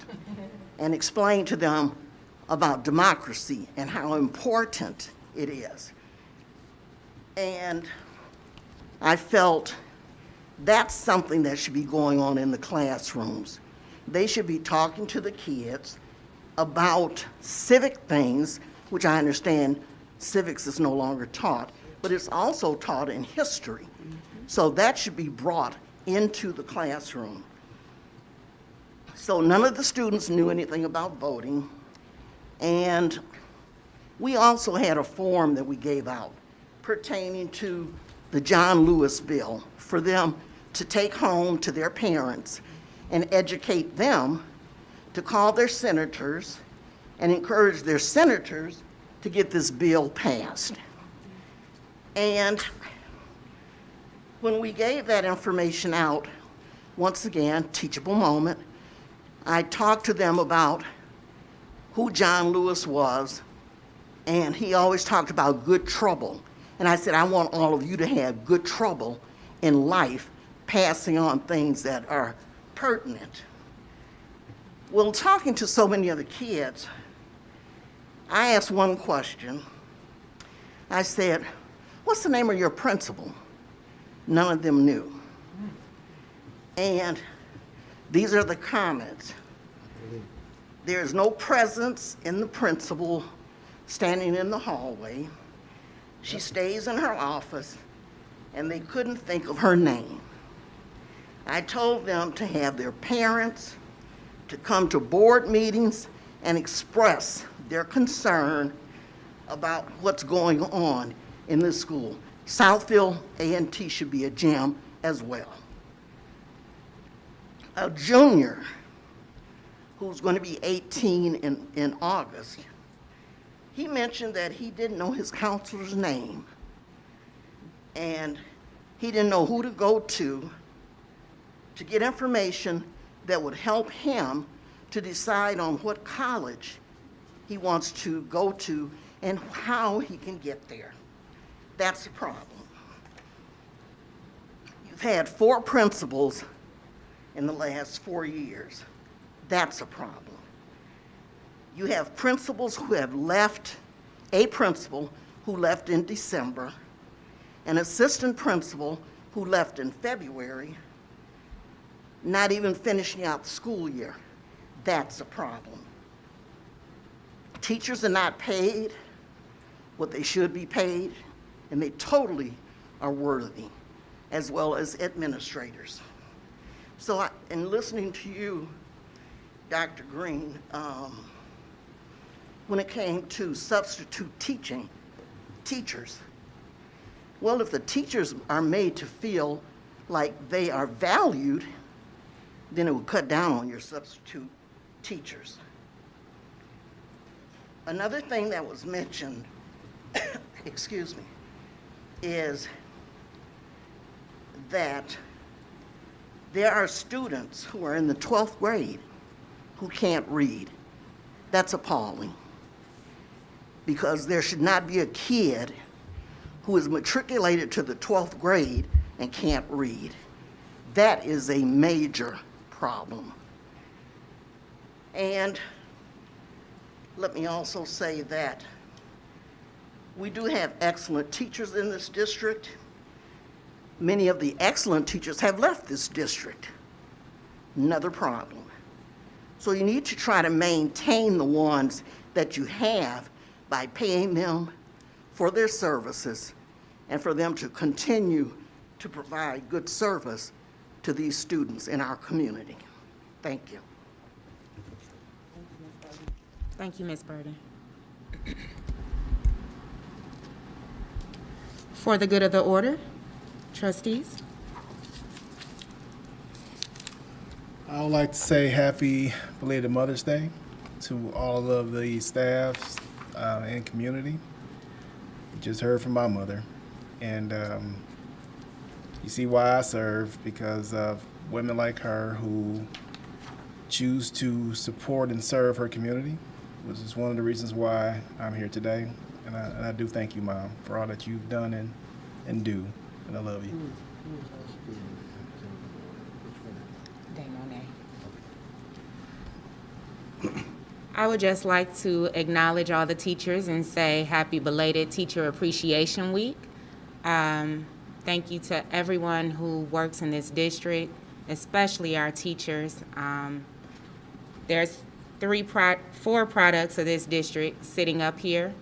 and explain to them about democracy and how important it is. And I felt that's something that should be going on in the classrooms. They should be talking to the kids about civic things, which I understand civics is no longer taught, but it's also taught in history. So that should be brought into the classroom. So none of the students knew anything about voting. And we also had a form that we gave out pertaining to the John Lewis bill for them to take home to their parents and educate them to call their senators and encourage their senators to get this bill passed. And when we gave that information out, once again, teachable moment, I talked to them about who John Lewis was, and he always talked about good trouble. And I said, I want all of you to have good trouble in life, passing on things that are pertinent. Well, talking to so many of the kids, I asked one question. I said, what's the name of your principal? None of them knew. And these are the comments. There's no presence in the principal standing in the hallway. She stays in her office, and they couldn't think of her name. I told them to have their parents to come to board meetings and express their concern about what's going on in this school. Southfield A&T should be a gym as well. A junior who's going to be 18 in August, he mentioned that he didn't know his counselor's name, and he didn't know who to go to get information that would help him to decide on what college he wants to go to and how he can get there. That's the problem. You've had 4 principals in the last 4 years. That's a problem. You have principals who have left, a principal who left in December, an assistant principal who left in February, not even finishing out the school year. That's a problem. Teachers are not paid what they should be paid, and they totally are worthy, as well as administrators. So in listening to you, Dr. Green, when it came to substitute teachers, well, if the teachers are made to feel like they are valued, then it would cut down on your substitute teachers. Another thing that was mentioned, excuse me, is that there are students who are in the 12th grade who can't read. That's appalling, because there should not be a kid who is matriculated to the 12th grade and can't read. That is a major problem. And let me also say that we do have excellent teachers in this district. Many of the excellent teachers have left this district. Another problem. So you need to try to maintain the ones that you have by paying them for their services and for them to continue to provide good service to these students in our community. Thank you. Thank you, Ms. Burden. For the good of the order, trustees. I would like to say happy belated Mother's Day to all of the staffs and community. You just heard from my mother, and you see why I serve, because of women like her who choose to support and serve her community, which is one of the reasons why I'm here today. And I do thank you, Mom, for all that you've done and do, and I love you. I would just like to acknowledge all the teachers and say happy belated Teacher Appreciation Week. Thank you to everyone who works in this district, especially our teachers. There's 4 products of this district sitting up here.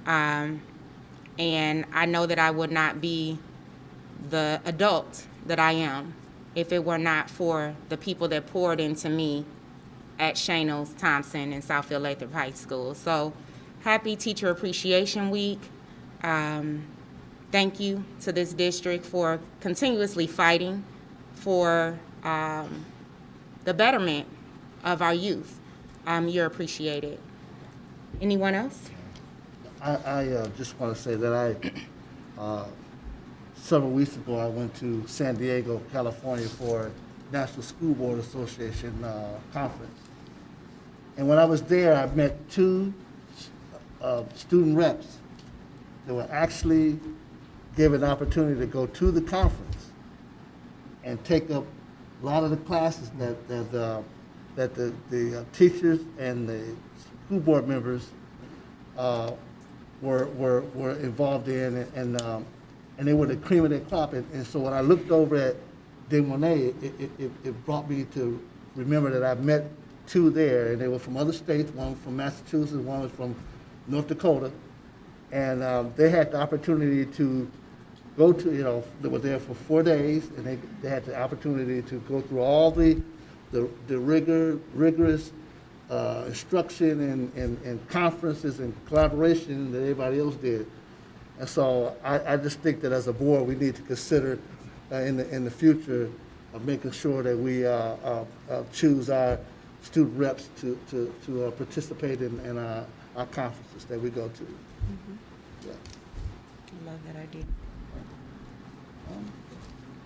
And I know that I would not be the adult that I am if it were not for the people that poured into me at Shanos, Thompson, and Southfield Lathrop High School. So happy Teacher Appreciation Week. Thank you to this district for continuously fighting for the betterment of our youth. You're appreciated. Anyone else? I just want to say that several weeks ago, I went to San Diego, California for National School Board Association conference. And when I was there, I met 2 student reps that were actually given an opportunity to go to the conference and take up a lot of the classes that the teachers and the school board members were involved in, and they were the cream of their crop. And so when I looked over at Des Moines, it brought me to remember that I met 2 there, and they were from other states. One was from Massachusetts, one was from North Dakota, and they had the opportunity to go to, you know, they were there for 4 days, and they had the opportunity to go through all the rigorous instruction and conferences and collaboration that everybody else did. And so I just think that as a board, we need to consider in the future of making sure that we choose our student reps to participate in our conferences that we go to. Yeah. I love that idea.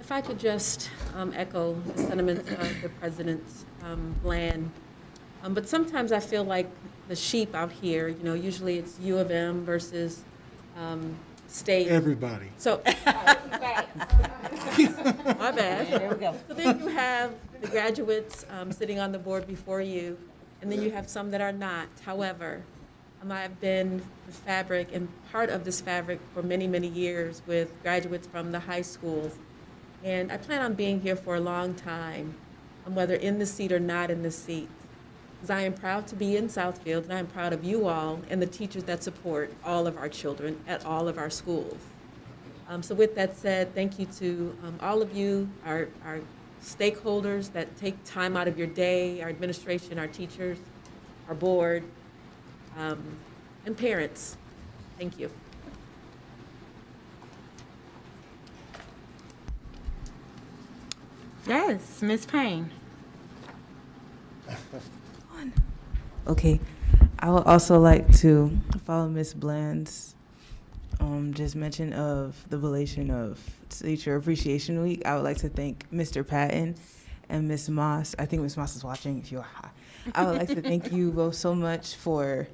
If I could just echo the sentiments of the President's plan. But sometimes I feel like the sheep out here, you know, usually it's U of M versus state. Everybody. So, my bad. There we go. So then you have the graduates sitting on the board before you, and then you have some that are not. However, I've been the fabric and part of this fabric for many, many years with graduates from the high schools. And I plan on being here for a long time, whether in the seat or not in the seat. Because I am proud to be in Southfield, and I am proud of you all and the teachers that support all of our children at all of our schools. So with that said, thank you to all of you, our stakeholders that take time out of your day, our administration, our teachers, our board, and parents. Thank you. Yes, Ms. Payne. Okay, I would also like to follow Ms. Bland's just mention of the relation of Teacher Appreciation Week. I would like to thank Mr. Patton and Ms. Moss. I think Ms. Moss is watching. If you're high, I would like to thank you both so much for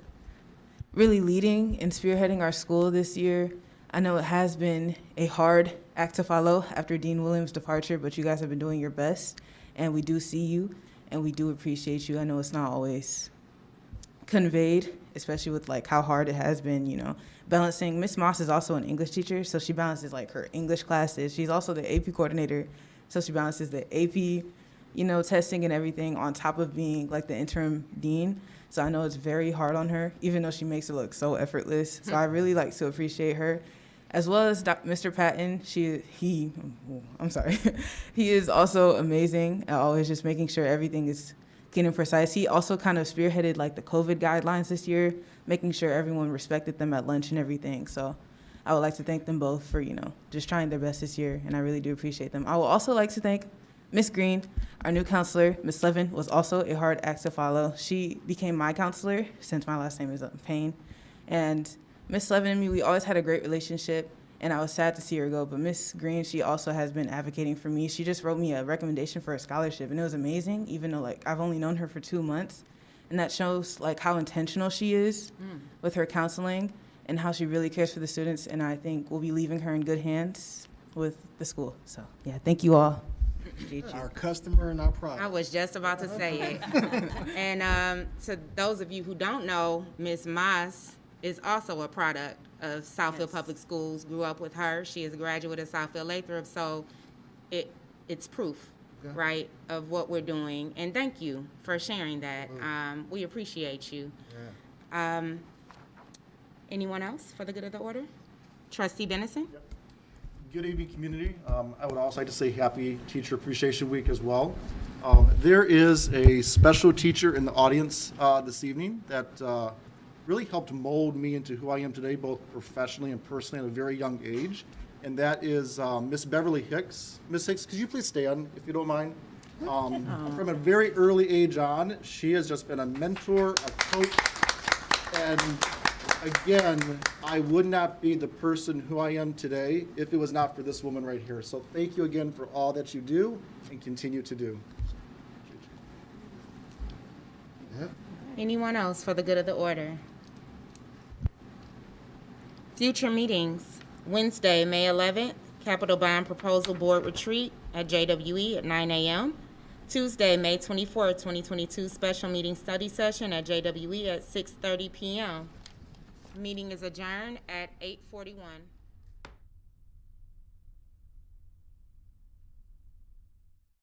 really leading and spearheading our school this year. I know it has been a hard act to follow after Dean Williams' departure, but you guys have been doing your best, and we do see you, and we do appreciate you. I know it's not always conveyed, especially with like how hard it has been, you know, balancing. Miss Moss is also an English teacher, so she balances like her English classes. She's also the AP coordinator, so she balances the AP, you know, testing and everything on top of being like the interim dean. So I know it's very hard on her, even though she makes it look so effortless. So I really like to appreciate her. As well as Mr. Patton, he is also amazing at always just making sure everything is getting precise. He also kind of spearheaded like the COVID guidelines this year, making sure everyone respected them at lunch and everything. So I would like to thank them both for, you know, just trying their best this year, and I really do appreciate them. I would also like to thank Ms. Green, our new counselor. Ms. Levin was also a hard act to follow. She became my counselor since my last name is Payne. And Ms. Levin and me, we always had a great relationship, and I was sad to see her go. But Ms. Green, she also has been advocating for me. She just wrote me a recommendation for a scholarship, and it was amazing, even though like I've only known her for 2 months. And that shows like how intentional she is with her counseling and how she really cares for the students. And I think we'll be leaving her in good hands with the school. So yeah, thank you all. Our customer and our product. I was just about to say it. And to those of you who don't know, Ms. Moss is also a product of Southfield Public Schools. Grew up with her. She is a graduate of Southfield Lathrop, so it's proof, right, of what we're doing. And thank you for sharing that. We appreciate you. Anyone else for the good of the order? Trustee Benison? Good evening, community. I would also like to say happy Teacher Appreciation Week as well. There is a special teacher in the audience this evening that really helped mold me into who I am today, both professionally and personally at a very young age, and that is Miss Beverly Hicks. Miss Hicks, could you please stand, if you don't mind? From a very early age on, she has just been a mentor, a coach, and again, I would not be the person who I am today if it was not for this woman right here. So thank you again for all that you do and continue to do. Anyone else for the good of the order? Future meetings. Wednesday, May 11th, Capital Bond Proposal Board Retreat at JWE at 9 a.m. Tuesday, May 24th, 2022, Special Meeting Study Session at JWE at 6:30 p.m. Meeting is adjourned at 8:41.